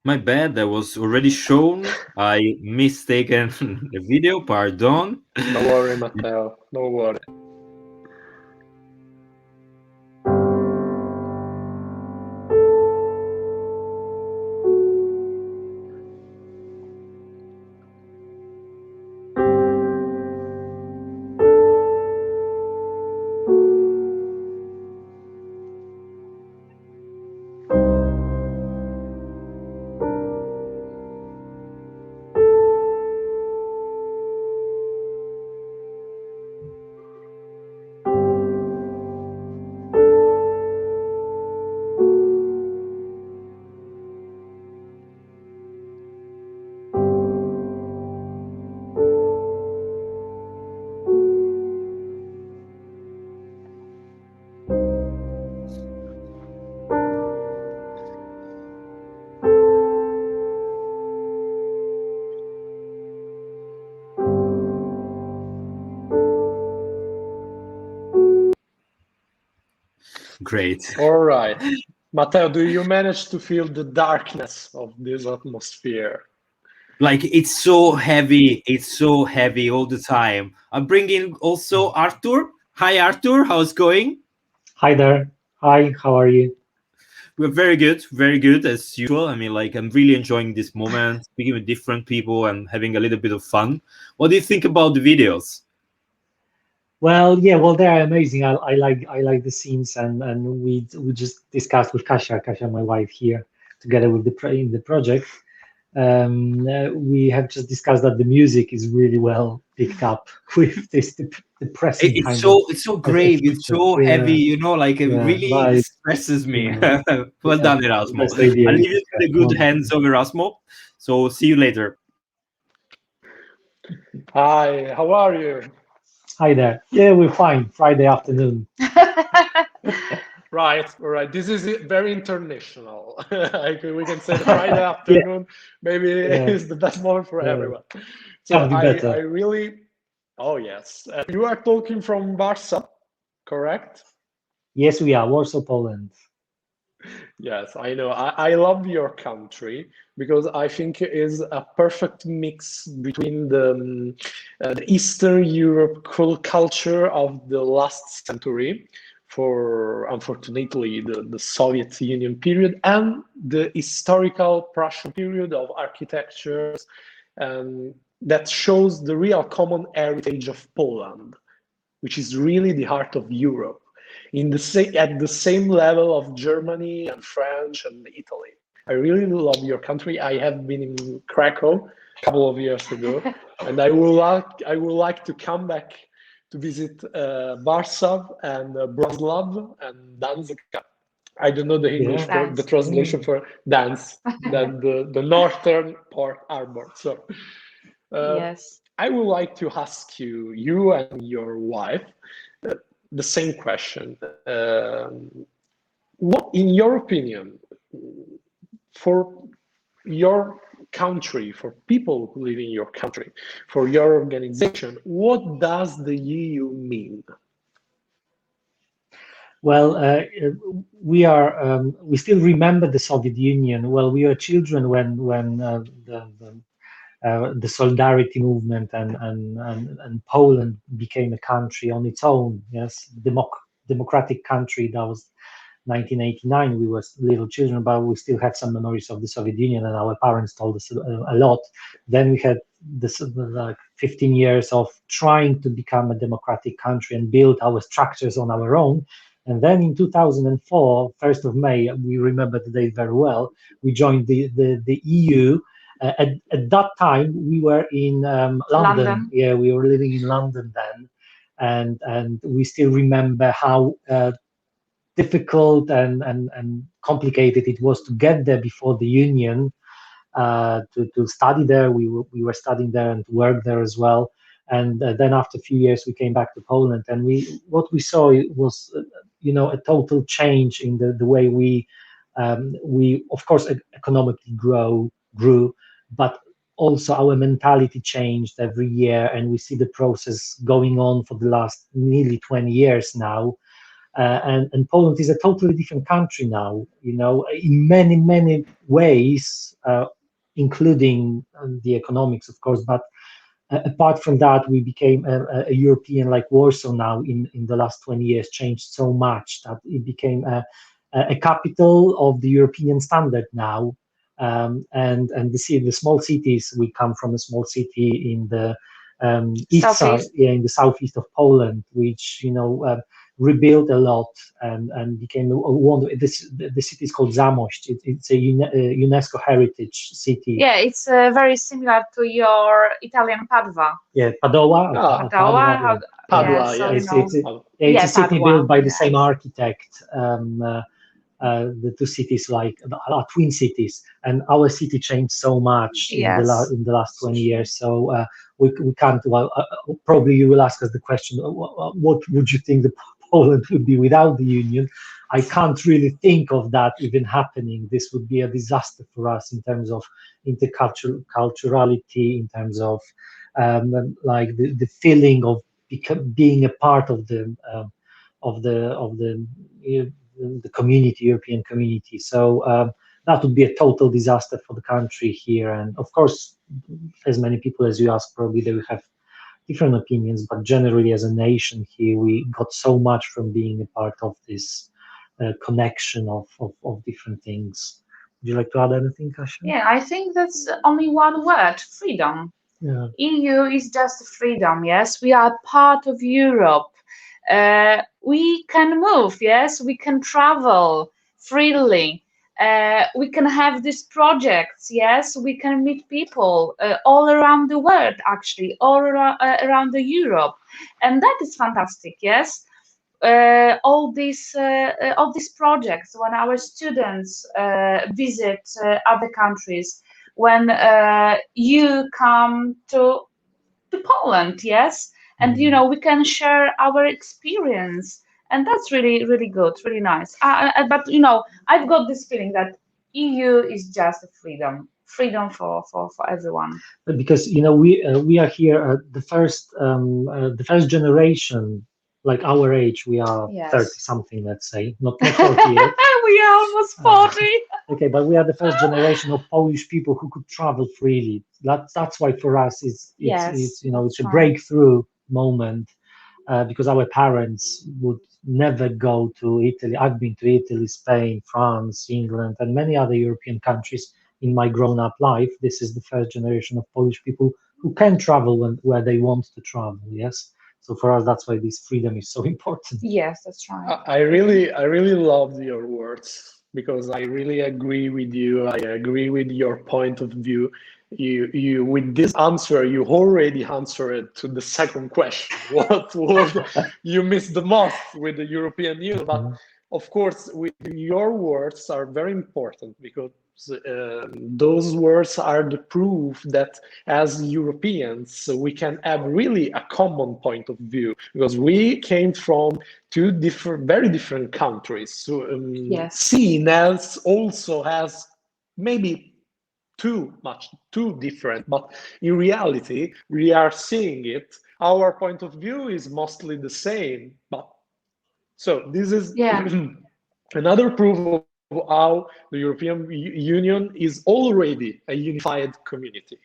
My bad, that was already shown. I mistaken the video, pardon. Don't worry, Matteo. Don't worry. Great. All right. Matteo, do you manage to feel the darkness of this atmosphere? Like it's so heavy. It's so heavy all the time. I'm bringing also Arthur. Hi, Arthur. How's it going? Hi there. Hi, how are you? We're very good as usual. I mean, like I'm really enjoying this moment, speaking with different people and having a little bit of fun. What do you think about the videos? Well, yeah, well, they're amazing. I like the scenes, and we just discussed with Kasia, my wife here, together with the project. We have just discussed that the music is really well picked up with this depressing It's kind so of it's so grave. It's picture. so heavy. You know, like it Yeah, really like stresses me. yeah, Well yeah, done, Erasmo. best idea I'll we leave you to the discussed. good Wonderful. hands of Erasmo. So see you later. Hi, how are you? Hi there. Yeah, we're fine. Friday afternoon. Right, all right. This is very international. Like we can say the Friday afternoon maybe is the best moment for everyone. So Can't be I better. really, oh yes. You are talking from Warsaw, correct? Yes, we are. Warsaw, Poland. Yes, I know. I love your country because I think it is a perfect mix between the Eastern Europe culture of the last century, for unfortunately the Soviet Union period, and the historical Prussian period of architectures, and that shows the real common heritage of Poland, which is really the heart of Europe, at the same level of Germany and French and Italy. I really love your country. I have been in Krakow a couple of years ago, and I would like to come back to visit Warsaw and Wrocław and Danzig. I don't know the English for the translation for dance, that the northern part harbor. So Yes. I would like to ask you and your wife, the same question. What, in your opinion, for your country, for people who live in your country, for your organization, what does the EU mean? Well, we still remember the Soviet Union. Well, we were children when the solidarity movement and Poland became a country on its own. Yes, democratic country. That was 1989. We were little children, but we still had some memories of the Soviet Union, and our parents told us a lot. Then we had this like 15 years of trying to become a democratic country and build our structures on our own. And then in 2004, 1st of May, we remember the date very well, we joined the EU. At that time, we were in London. Yeah, we were living in London then. And we still remember how difficult and complicated it was to get there before the union, to study there. We were studying there and to work there as well. And then after a few years, we came back to Poland, and what we saw was, a total change in the way we of course economically grew, but also our mentality changed every year, and we see the process going on for the last nearly 20 years now. and Poland is a totally different country now, you know, in many ways, including the economics, of course. But apart from that, we became a European, like Warsaw now in the last 20 years, changed so much that it became a capital of the European standard now. And the small cities, we come from a small city in the east side, in the southeast of Poland, which, you know, rebuilt a lot and became one. The city is called Zamość. It's a UNESCO heritage city. Yeah, it's very similar to your Italian Padua. Yeah, Padua. Padua, yeah. It's a city built by the same architect. The two cities are twin cities, and our city changed so much in the last 20 years. So we can't. Well, probably you will ask us the question: what would you think the Poland would be without the Union? I can't really think of that even happening. This would be a disaster for us in terms of interculturality, in terms of like the feeling of being a part of the community, European community. So that would be a total disaster for the country here. And of course, as many people as you ask, probably they will have different opinions, but generally as a nation here, we got so much from being a part of this connection of different things. Would you like to add anything, Kasia? Yeah, I think that's only one word: freedom. Yeah. EU is just freedom. Yes, we are part of Europe. We can move. Yes, we can travel freely. We can have these projects. Yes, we can meet people all around the world, actually, all around the Europe, and that is fantastic. Yes. All these projects, when our students visit other countries, when you come to Poland, yes, and you know, we can share our experience, and that's really good, really nice. But you know, I've got this feeling that EU is just a freedom for everyone. Because you know, we are here the first generation. Like our age, we are 30 something, let's say, not 40 yet. We are almost 40. Okay, but we are the first generation of Polish people who could travel freely. That's why for us it's you know, it's a breakthrough moment, because our parents would never go to Italy. I've been to Italy, Spain, France, England, and many other European countries in my grown-up life. This is the first generation of Polish people who can travel where they want to travel. Yes. So for us, that's why this freedom is so important. Yes, that's right. I really loved your words, because I really agree with you. I agree with your point of view. You with this answer, you already answered to the second question. What word you missed the most with the European Union? But of course, your words are very important, because those words are the proof that as Europeans we can have really a common point of view, because we came from two very different countries, so seen as also as maybe too different, but in reality we are seeing it. Our point of view is mostly the same, but so this is another proof of how the European Union is already a unified community.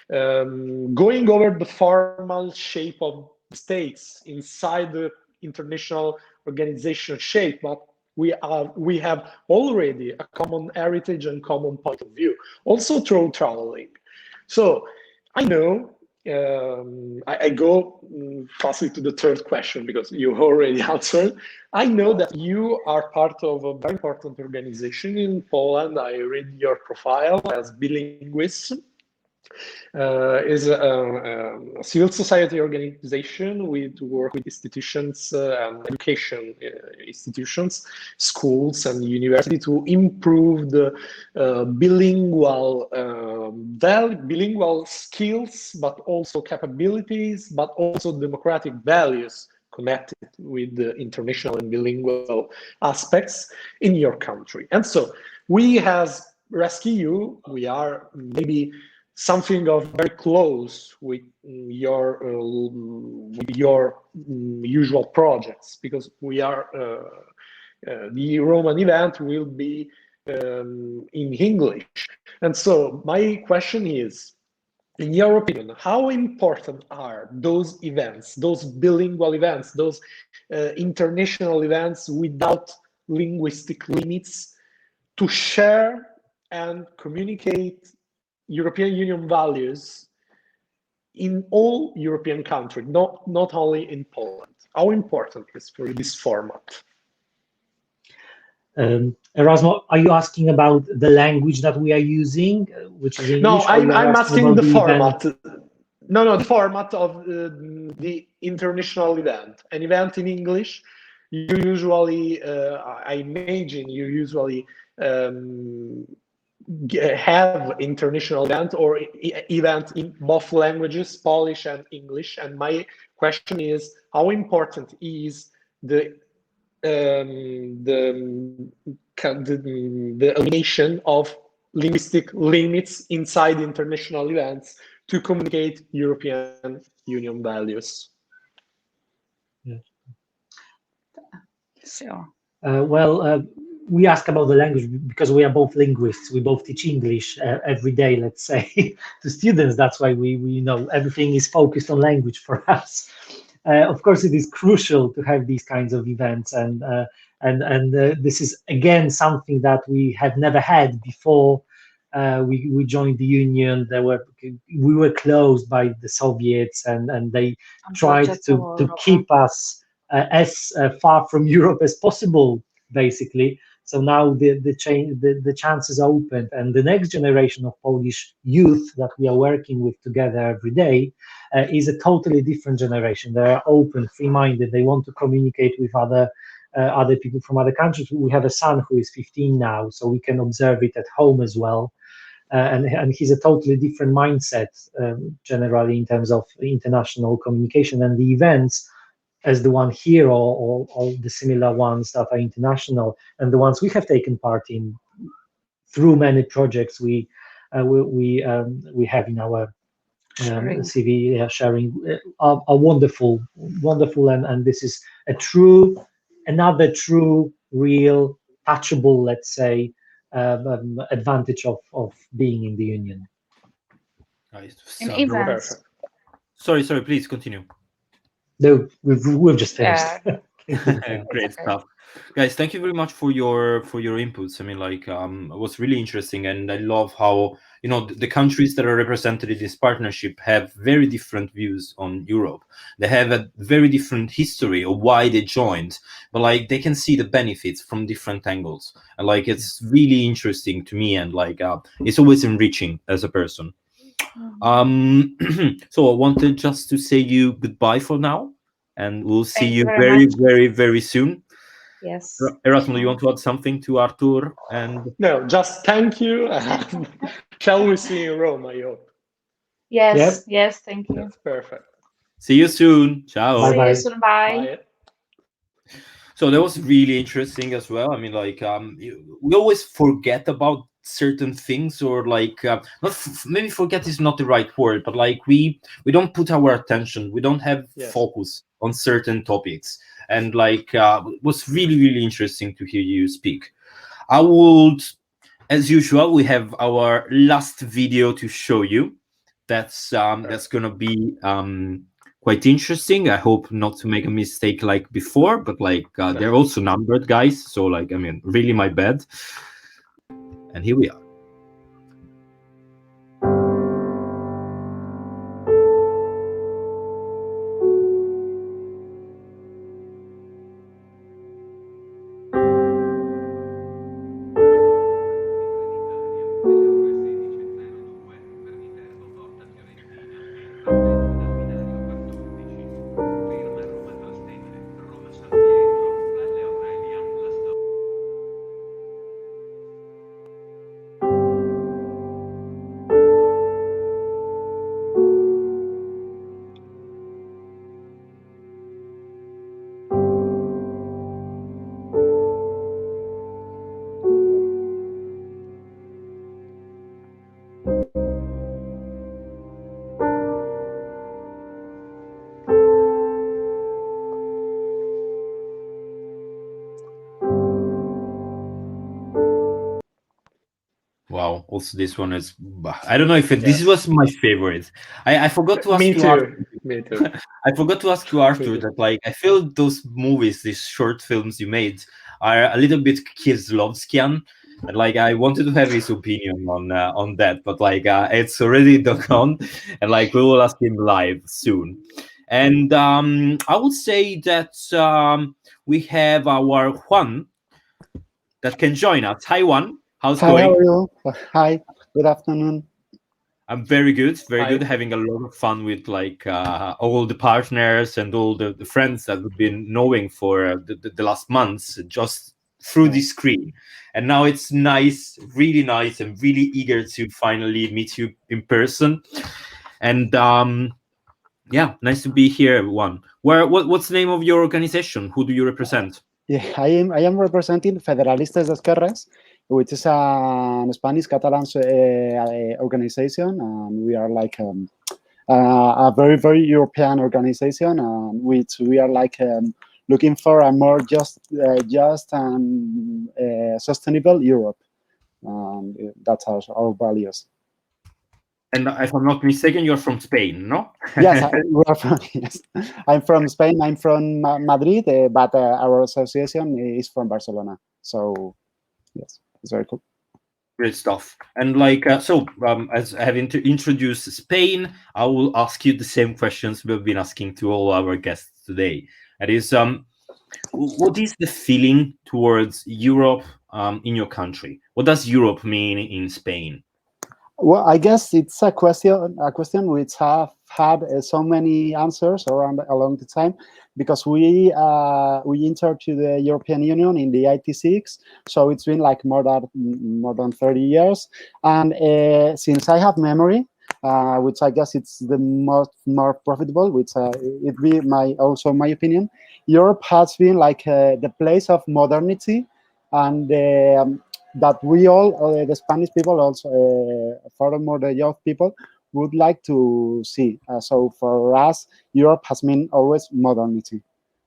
Going over the formal shape of states inside the international organization shape, but we have already a common heritage and common point of view, also through traveling. So I know I go fastly to the third question, because you already answered. I know that you are part of a very important organization in Poland. I read your profile as bilinguist. Is a civil society organization. We work with institutions and education institutions, schools and university, to improve the bilingual skills, but also capabilities, but also democratic values connected with the international and bilingual aspects in your country. And so we, as RescEU, we are maybe something of very close with your usual projects, because we are the Roman event will be in English. And so my question is, in your opinion, how important are those events, those bilingual events, those international events without linguistic limits, to share and communicate European Union values in all European countries, not only in Poland? How important is for this format? Erasmo, are you asking about the language that we are using, which is English? No, I'm asking the format. Event? No, the format of the international event. An event in English, you usually, I imagine you usually have international event or event in both languages, Polish and English. And my question is, how important is the elimination of linguistic limits inside international events to communicate European Union values? Yeah. Sure. We ask about the language because we are both linguists. We both teach English every day, let's say, to students. That's why we know everything is focused on language for us. Of course, it is crucial to have these kinds of events, and this is again something that we have never had before. We joined the union. We were closed by the Soviets, and they tried to keep us as far from Europe as possible, basically. So now the chances are opened, and the next generation of Polish youth that we are working with together every day is a totally different generation. They are open, free-minded. They want to communicate with other people from other countries. We have a son who is 15 now, so we can observe it at home as well. And he's a totally different mindset, generally in terms of international communication, and the events as the one here or the similar ones that are international and the ones we have taken part in through many projects we have in our CV sharing are wonderful, and this is another true, real, touchable, let's say, advantage of being in the union. In events. Sorry, please continue. No, we've just finished. Great stuff, guys. Thank you very much for your inputs. I mean, it was really interesting, and I love how the countries that are represented in this partnership have very different views on Europe. They have a very different history of why they joined, but they can see the benefits from different angles, and it's really interesting to me, and it's always enriching as a person. So I wanted just to say you goodbye for now, and we'll see you very, very, very soon. Yes. Erasmo, you want to add something to Artur? And no, just thank you. Shall we see you in Rome, I hope? Yes, yes, thank you. That's perfect. See you soon. Ciao. Bye. See you soon. Bye. So that was really interesting as well. I mean, we always forget about certain things, or maybe forget is not the right word, but we don't put our attention, we don't have focus on certain topics, and it was really, really interesting to hear you speak. I would, as usual, we have our last video to show you. That's gonna be quite interesting. I hope not to make a mistake like before, but they're also numbered, guys, so I mean, really my bad. And here we are. Wow. Also, this one is. I don't know if this Yes. was my favorite. I forgot to ask Me you. too. Me too. I forgot to ask you, Arthur, too. that like I feel those movies, these short films you made, are a little bit Kieslowskian, and like I wanted to have his opinion on that, but like it's already gone, and like we will ask him live soon. And I would say that we have our Juan that can join us. Hi, Juan. How's Hi, how going? are you? Hi, good afternoon. I'm very good, very Hi. good. Having a lot of fun with like all the partners and all the friends that we've been knowing for the last months just through the screen. And now it's nice, and really eager to finally meet you in person. And yeah, nice to be here, everyone. What's the name of your organization? Who do you represent? Yeah, I am representing Federalistas de Esquerras, which is an Spanish Catalan organization, and we are like a very, very European organization, which we are like looking for a more just and sustainable Europe. That's our values. And if I'm not mistaken, you're from Spain, no? Yes, we are from, yes. I'm from Spain. I'm from Madrid, but our association is from Barcelona. So, yes, it's very cool. Great stuff. And like, as I have introduced Spain, I will ask you the same questions we've been asking to all our guests today. That is, what is the feeling towards Europe in your country? What does Europe mean in Spain? Well, I guess it's a question which have had so many answers along the time, because we entered to the European Union in the 86, so it's been like more than 30 years, and since I have memory, which I guess it's the more profitable, which it be also my opinion, Europe has been like the place of modernity, and that we all, the Spanish people, also furthermore the young people, would like to see. So for us, Europe has been always modernity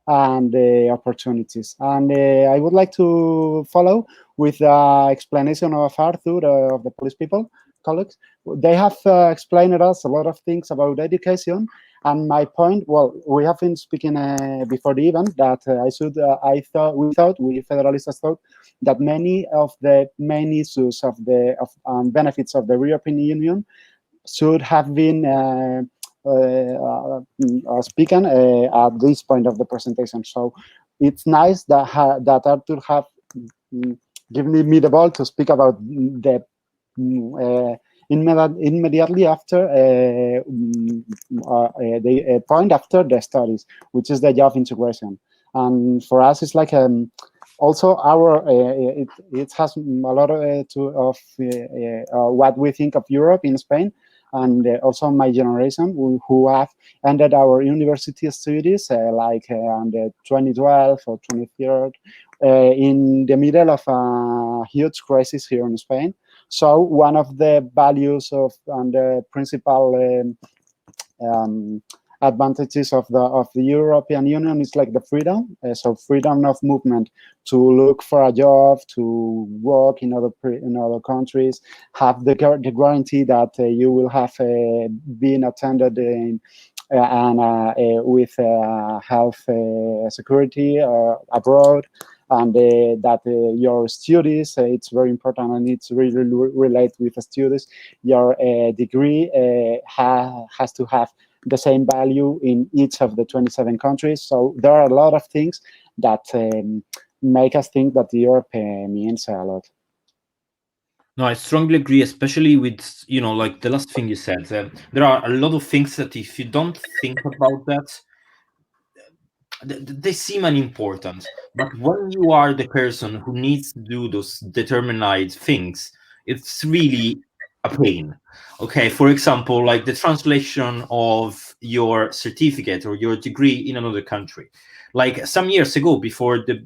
and opportunities. And I would like to follow with the explanation of Arthur, of the police people, colleagues. They have explained us a lot of things about education. And my point, well, we have been speaking before the event that we Federalistas thought that many of the main issues of the benefits of the European Union should have been speaken at this point of the presentation. So it's nice that that Arthur have given me the ball to speak about the immediately after the point after the studies, which is the job integration. And for us, it's like also our it has a lot of what we think of Europe in Spain, and also my generation who have ended our university studies like on the 2012 or 2013 in the middle of a huge crisis here in Spain. So one of the values of and the principal advantages of the European Union is like the freedom. So freedom of movement to look for a job, to work in other countries, have the guarantee that you will have been attended in, and with health security abroad. And that your studies, it's very important, and it's really related with the studies. Your degree has to have the same value in each of the 27 countries. So there are a lot of things that make us think that Europe means a lot. No, I strongly agree, especially with, like the last thing you said. There are a lot of things that if you don't think about that, they seem unimportant. But when you are the person who needs to do those determined things, it's really a pain. Okay, for example, like the translation of your certificate or your degree in another country. Like some years ago, before the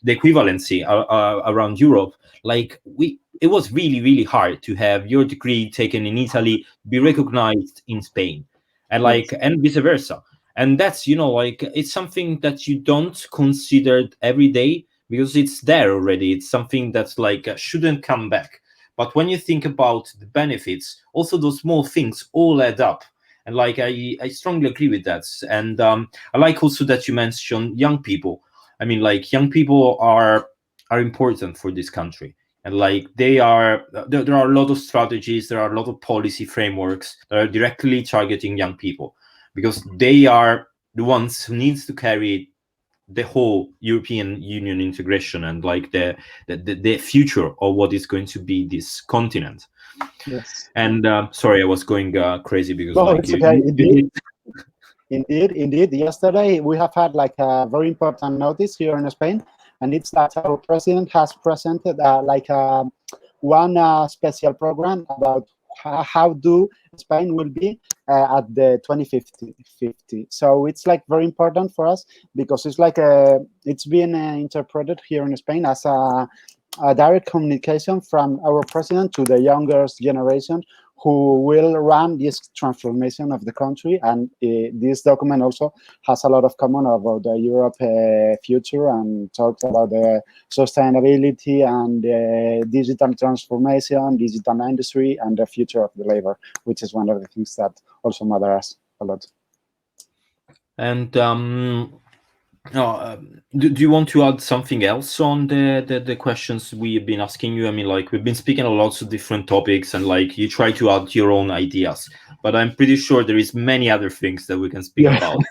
equivalency around Europe, like it was really hard to have your degree taken in Italy be recognized in Spain, and and vice versa. And that's like it's something that you don't consider every day, because it's there already. It's something that's like shouldn't come back. But when you think about the benefits, also those small things all add up. And like I strongly agree with that. And I like also that you mentioned young people. I mean, like young people are important for this country. And like there are a lot of strategies, there are a lot of policy frameworks that are directly targeting young people, because they are the ones who needs to carry the whole European Union integration and like the future of what is going to be this continent. Yes. And sorry, I was going crazy because No, like it's okay. Indeed. Yesterday we have had like a very important notice here in Spain, and it's that our president has presented one special program about how do Spain will be at the 2050. So it's like very important for us, because it's like it's been interpreted here in Spain as a direct communication from our president to the younger generation, who will run this transformation of the country. And this document also has a lot of common about the Europe future, and talks about the sustainability and digital transformation, digital industry, and the future of the labor, which is one of the things that also matter us a lot. And do you want to add something else on the questions we've been asking you? I mean, like we've been speaking on lots of different topics, and like you try to add your own ideas, but I'm pretty sure there is many other things that we can speak about.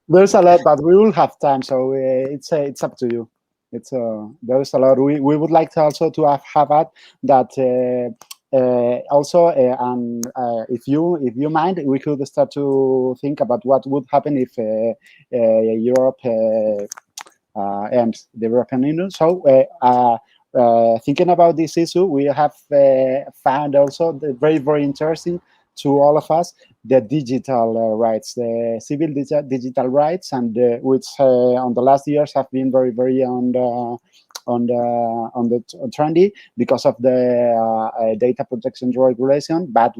There's a lot, but we will have time, so it's up to you. There's a lot. We would like to also to have had that. Also, and if you mind, we could start to think about what would happen if Europe ends the European Union. So, thinking about this issue, we have found also very, very interesting to all of us the digital rights, the civil digital rights, and which on the last years have been very, very on the trendy because of the data protection regulation, but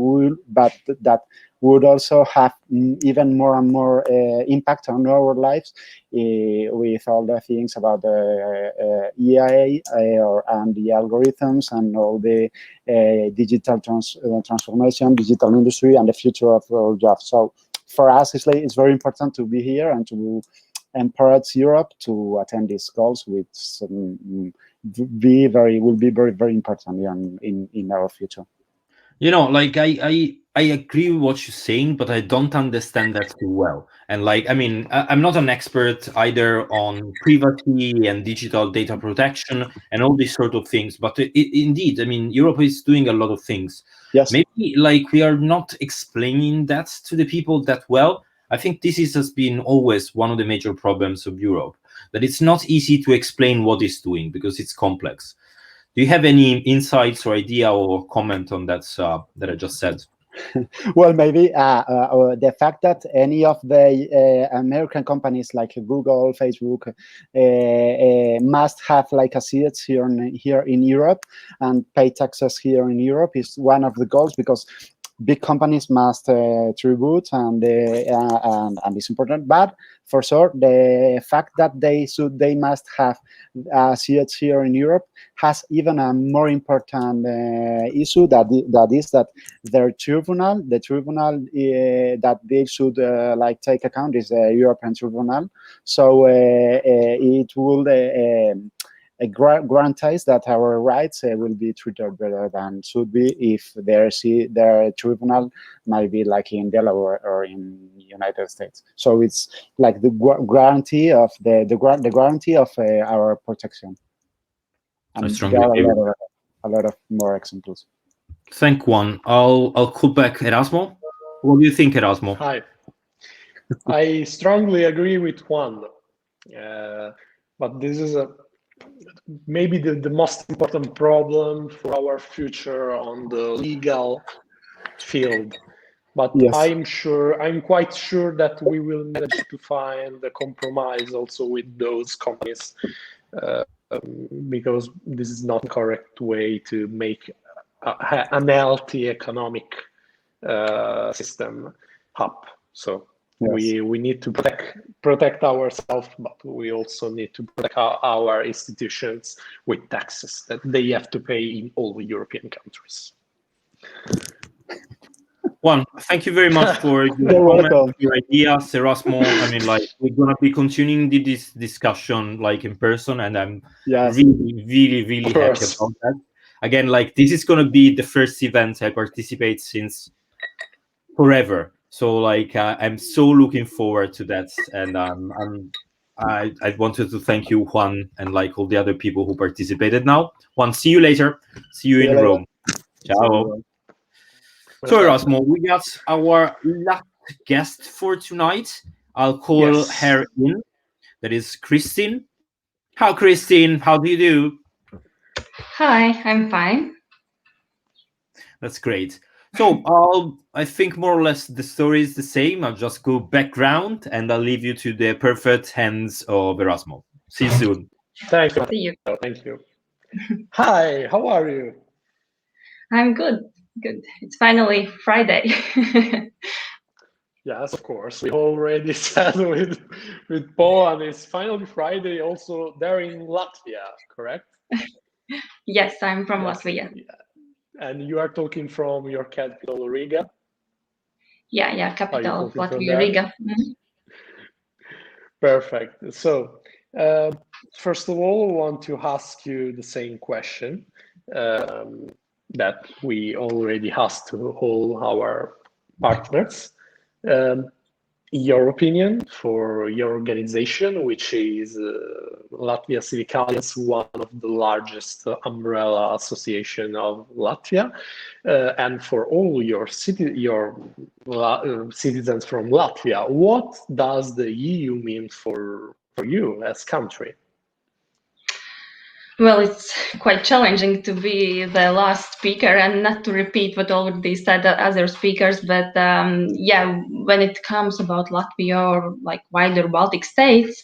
that would also have even more and more impact on our lives with all the things about the EACEA and the algorithms and all the digital transformation, digital industry, and the future of our jobs. So for us, it's very important to be here and to encourage Europe to attend these goals, which will be very, very important in our future. You know, like I agree with what you're saying, but I don't understand that too well. And like, I mean, I'm not an expert either on privacy and digital data protection and all these sort of things. But indeed, I mean, Europe is doing a lot of things. Yes. Maybe like we are not explaining that to the people that well. I think this has been always one of the major problems of Europe, that it's not easy to explain what it's doing because it's complex. Do you have any insights or idea or comment on that that I just said? Well, maybe the fact that any of the American companies like Google, Facebook must have like a seat here in Europe and pay taxes here in Europe is one of the goals, because big companies must tribute and it's important. But for sure, the fact that they must have seats here in Europe has even a more important issue, that is that the tribunal that they should like take account is the European Tribunal. So it will guarantees that our rights will be treated better than should be if their tribunal might be like in Delaware or in United States. So it's like the guarantee of the guarantee of our protection. And there are a lot of more examples. Thank one. I'll call back Erasmo. What do you think, Erasmo? Hi. I strongly agree with Juan, but this is maybe the most important problem for our future on the legal field. But yes. I'm quite sure that we will manage to find a compromise also with those companies, because this is not the correct way to make an healthy economic system up. So Yes. We need to protect ourselves, but we also need to protect our institutions with taxes that they have to pay in all the European countries. Juan, thank you very much for your You're comments, welcome. your ideas, Erasmo. I mean, like, we're gonna be continuing this discussion like in person, and I'm Yes. really Of happy course. about that. Again, like, this is gonna be the first event I participate since forever. So like, I'm so looking forward to that, and I wanted to thank you, Juan, and like all the other people who participated. Now, Juan, see you later. See you See you in later. Rome. Ciao. So, Erasmo, we got our last guest for tonight. I'll call Yes. her in. That is Christine. How, Christine? How do you do? Hi, I'm fine. That's great. So, I think more or less the story is the same. I'll just go background and I'll leave you to the perfect hands of Erasmo. See you soon. Thank you. See you. Thank you. Hi, how are you? I'm good. Good. It's finally Friday. Yes, of course. We already said with Paul, and it's finally Friday also there in Latvia, correct? Yes, I'm from Yes. Latvia. And you are talking from your capital, Riga? Yeah, capital of talking from Latvia, there? Riga. Mhm. Perfect. So, first of all, I want to ask you the same question that we already asked to all our partners. Your opinion for your organization, which is Latvia Civic Alliance, one of the largest umbrella association of Latvia, and for all your citizens from Latvia, what does the EU mean for you as country? Well, it's quite challenging to be the last speaker and not to repeat what already said the other speakers. But yeah, when it comes about Latvia or like wider Baltic states,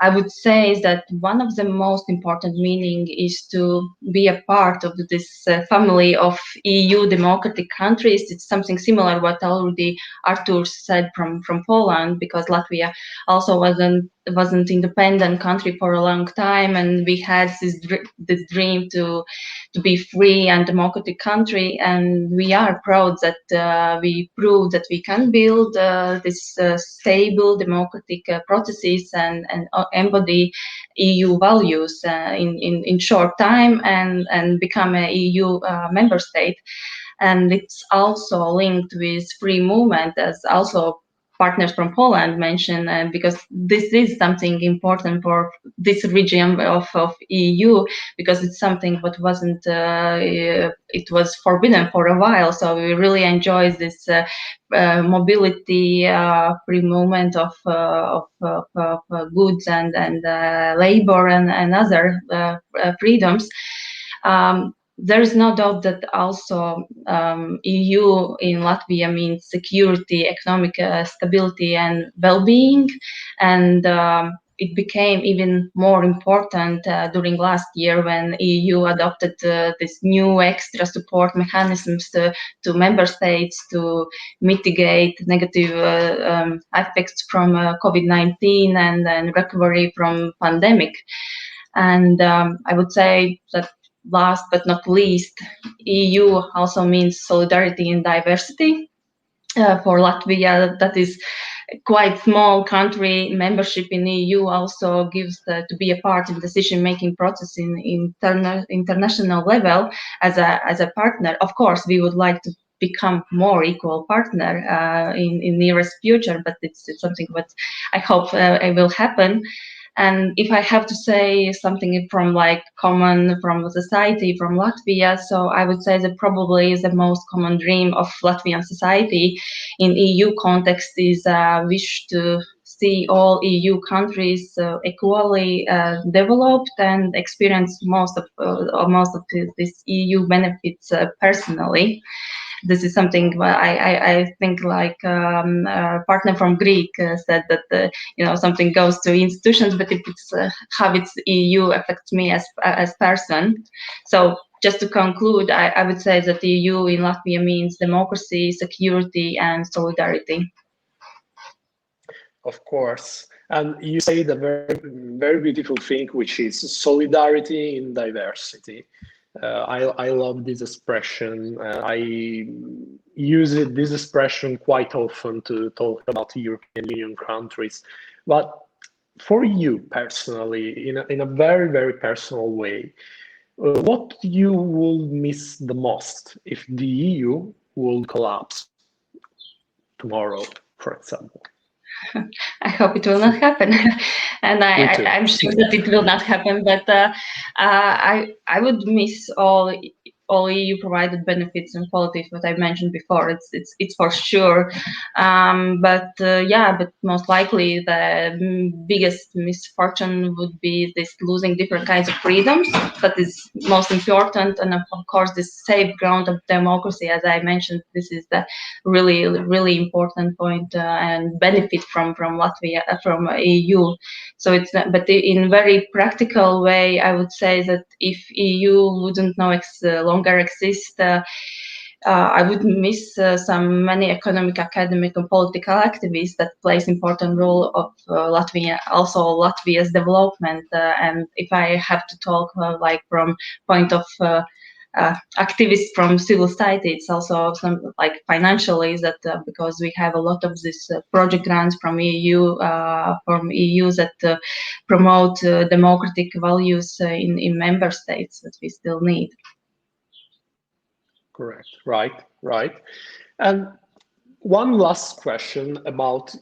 I would say that one of the most important meaning is to be a part of this family of EU democratic countries. It's something similar what already Artur said from Poland, because Latvia also wasn't independent country for a long time, and we had this dream to be free and democratic country, and we are proud that we proved that we can build this stable democratic processes and embody EU values in short time and become a EU member state. And it's also linked with free movement, as also partners from Poland mentioned, because this is something important for this region of EU, because it's something what wasn't, it was forbidden for a while. So we really enjoy this mobility, free movement of goods and labor and other freedoms. There is no doubt that also EU in Latvia means security, economic stability and well-being, and it became even more important during last year when EU adopted this new extra support mechanisms to member states to mitigate negative effects from COVID-19 and recovery from pandemic. And I would say that last but not least, EU also means solidarity in diversity. For Latvia, that is quite small country, membership in EU also gives to be a part in decision-making process in international level as a partner. Of course, we would like to become more equal partner in nearest future, but it's something that I hope it will happen. And if I have to say something from like common from society from Latvia, so I would say that probably the most common dream of Latvian society in EU context is wish to see all EU countries equally developed and experience most of this EU benefits personally. This is something I think like a partner from Greek said that something goes to institutions, but if it's how it's EU affects me as person. So just to conclude, I would say that the EU in Latvia means democracy, security, and solidarity. of course. And you say the very, very beautiful thing, which is solidarity in diversity. I love this expression. I use this expression quite often to talk about European Union countries. But for you personally, in a very, very personal way, what you will miss the most if the EU will collapse tomorrow, for example? I hope it will not happen, and I'm sure that it will not happen. But I would miss all EU provided benefits and qualities what I mentioned before. It's for sure. But most likely the biggest misfortune would be this losing different kinds of freedoms. That is most important, and of course this safe ground of democracy, as I mentioned. This is the really important point and benefit from Latvia, from EU. So it's not, but in very practical way, I would say that if EU wouldn't longer exist, I would miss many economic, academic, and political activists that plays important role of Latvia's development. And if I have to talk like from point of activists from civil society, it's also some like financially that because we have a lot of this project grants from EU that promote democratic values in member states that we still need. Correct. Right. And one last question about.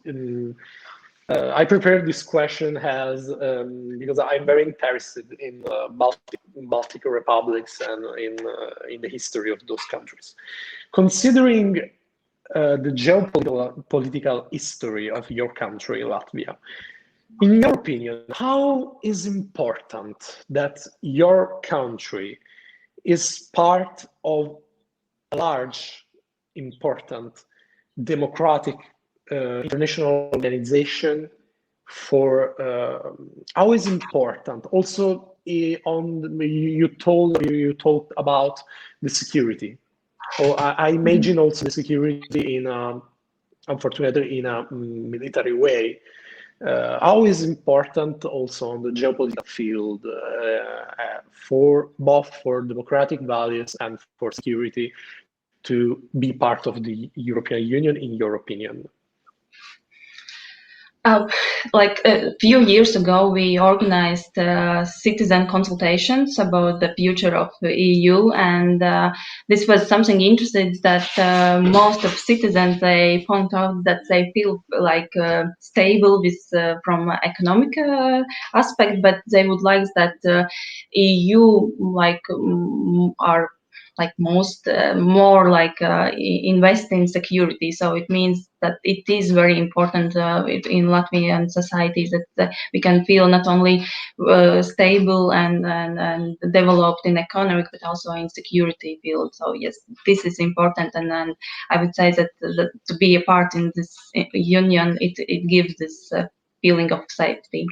I prepared this question because I'm very interested in Baltic republics and in the history of those countries. Considering the geopolitical history of your country, Latvia, in your opinion, how is important that your country is part of a large, important, democratic international organization for how is important also you talked about the security. I imagine also the security unfortunately in a military way. How is important also on the geopolitical field for both for democratic values and for security to be part of the European Union, in your opinion? Like a few years ago, we organized citizen consultations about the future of the EU, and this was something interesting that most of citizens, they point out that they feel like stable with from economic aspect, but they would like that EU like are like more like invest in security. So it means that it is very important in Latvian society that we can feel not only stable and developed in economic, but also in security field. So yes, this is important, and I would say that to be a part in this union, it gives this feeling of safety.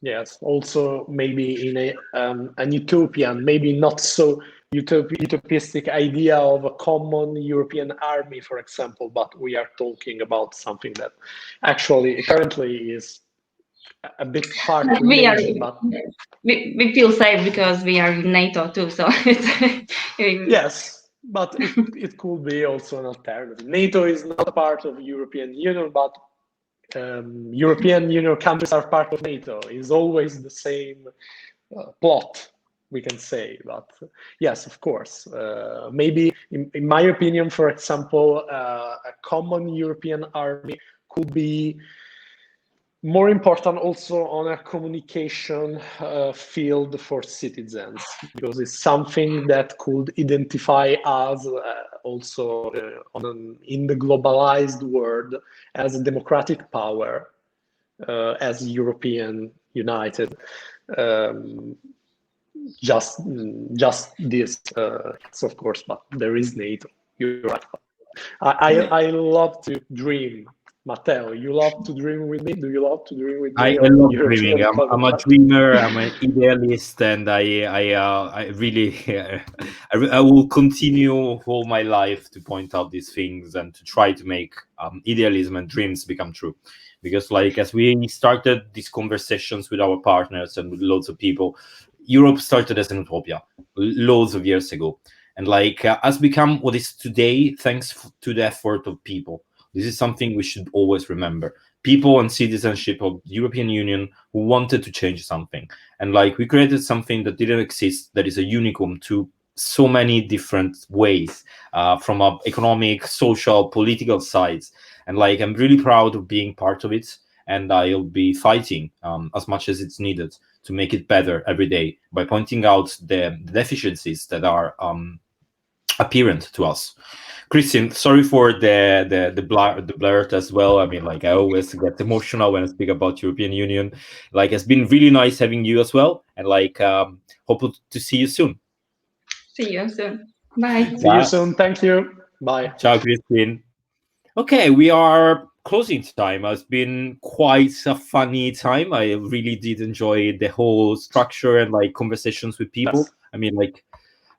Yes, also maybe in an utopian, maybe not so utopistic idea of a common European army, for example, but we are talking about something that actually currently is a bit hard to imagine. But we feel safe because we are in NATO too, so it's yes, but it could be also an alternative. NATO is not a part of European Union, but European Union countries are part of NATO. It's always the same plot, we can say. But yes, of course, maybe in my opinion, for example, a common European army could be more important also on a communication field for citizens, because it's something that could identify us also in the globalized world as a democratic power, as European United. Just this, of course, but there is NATO. You're right. I love to dream Matteo, you love to dream with me? Do you love to dream with me? I love dreaming. I'm a dreamer. I'm an idealist, and I really I will continue all my life to point out these things and to try to make idealism and dreams become true. Because, like, as we started these conversations with our partners and with loads of people, Europe started as an utopia loads of years ago, and like has become what is today thanks to the effort of people. This is something we should always remember. People and citizenship of the European Union who wanted to change something. And like we created something that didn't exist, that is a unicum to so many different ways, from economic, social, political sides. And like I'm really proud of being part of it. And I'll be fighting as much as it's needed to make it better every day by pointing out the deficiencies that are apparent to us. Christian, sorry for the blurt as well. I mean, like I always get emotional when I speak about European Union. Like it's been really nice having you as well, and like hope to see you soon. See you soon. Bye. See you soon. Thank you. Bye. Ciao, Christine. Okay, we are closing time. It's been quite a funny time. I really did enjoy the whole structure and like conversations with people. Yes. I mean, like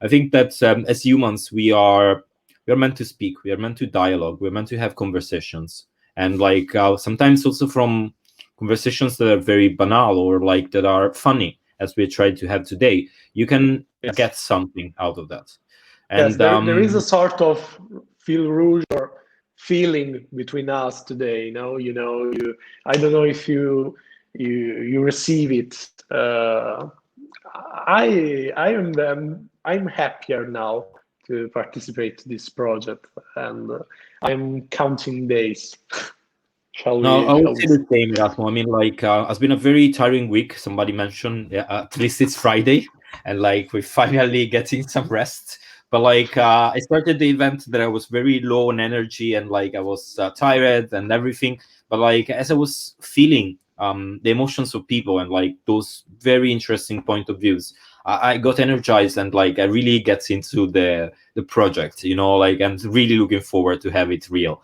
I think that as humans we are meant to speak, we are meant to dialogue, we're meant to have conversations, and like sometimes also from conversations that are very banal or like that are funny, as we tried to have today, you can get something out of that. And yes, there is a sort of fil rouge or feeling between us today. I don't know if you receive it. I'm happier now to participate in this project, and I'm counting days. I would say the same, Erasmo. I mean, like, it's been a very tiring week. Somebody mentioned, at least it's Friday, and like we're finally getting some rest. But like, I started the event that I was very low on energy, and like I was tired and everything. But like, as I was feeling the emotions of people and like those very interesting point of views, I got energized, and like I really get into the project, like I'm really looking forward to have it real.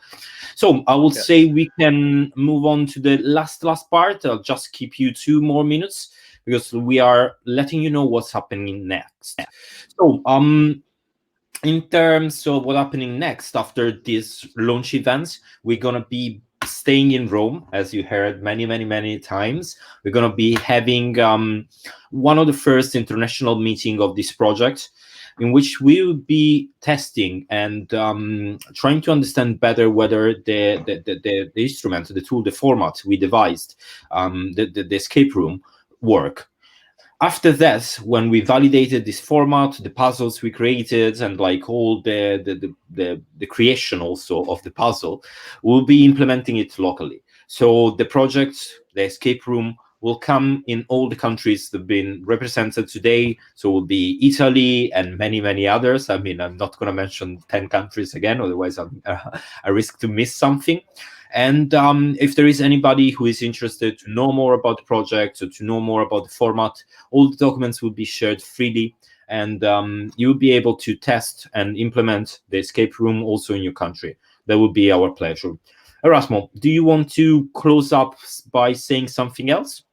So I will say we can move on to the last part. I'll just keep you 2 more minutes because we are letting you know what's happening next. So in terms of what's happening next after this launch events, we're gonna be staying in Rome, as you heard many times. We're going to be having one of the first international meeting of this project, in which we will be testing and trying to understand better whether the instrument, the tool, the format we devised, the escape room work. After that, when we validated this format, the puzzles we created, and like all the creation also of the puzzle, we'll be implementing it locally. So the project, the escape room, will come in all the countries that have been represented today. So it will be Italy and many others. I mean, I'm not going to mention 10 countries again, otherwise I risk to miss something. And if there is anybody who is interested to know more about the project or to know more about the format, all the documents will be shared freely, and you'll be able to test and implement the escape room also in your country. That would be our pleasure. Erasmo, do you want to close up by saying something else?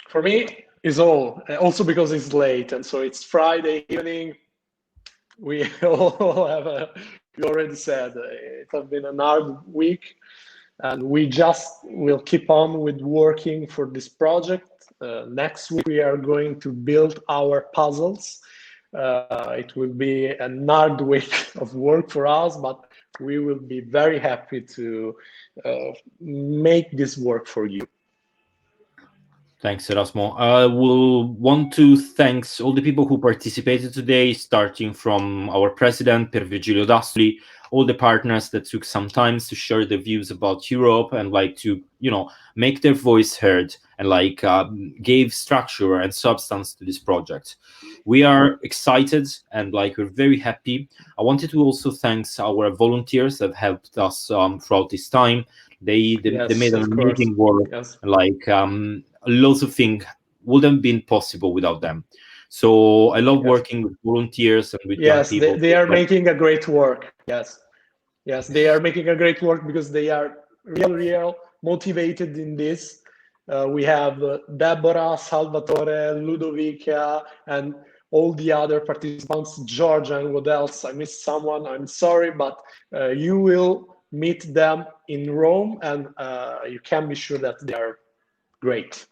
For me, it's all. Also because it's late, and so it's Friday evening. We all have you already said, it has been a hard week, and we just will keep on with working for this project. Next week, we are going to build our puzzles. It will be a hard week of work for us, but we will be very happy to make this work for you. Thanks, Erasmo. I will want to thank all the people who participated today, starting from our president, Per Virgilio D'Astoli, all the partners that took some time to share their views about Europe and like to, make their voice heard and like gave structure and substance to this project. We are excited and like we're very happy. I wanted to also thank our volunteers that helped us throughout this time. They made an amazing work. Yes. Like lots of things wouldn't have been possible without them. So I love working with volunteers and with young people. They are making a great work. Yes. Yes, they are making a great work because they are real motivated in this. We have Deborah, Salvatore, Ludovica, and all the other participants, George, and what else? I missed someone, I'm sorry, but you will meet them in Rome, and you can be sure that they are great.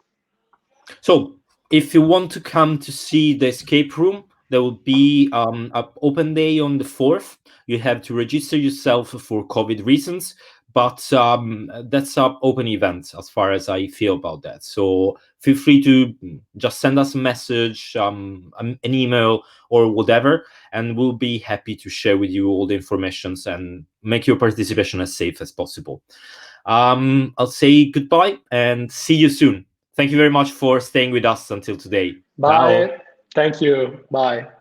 So if you want to come to see the escape room, there will be an open day on the 4th. You have to register yourself for COVID reasons, but that's an open event as far as I feel about that. So feel free to just send us a message, an email, or whatever, and we'll be happy to share with you all the information and make your participation as safe as possible. I'll say goodbye and see you soon. Thank you very much for staying with us until today. Bye. Ciao. Thank you. Bye.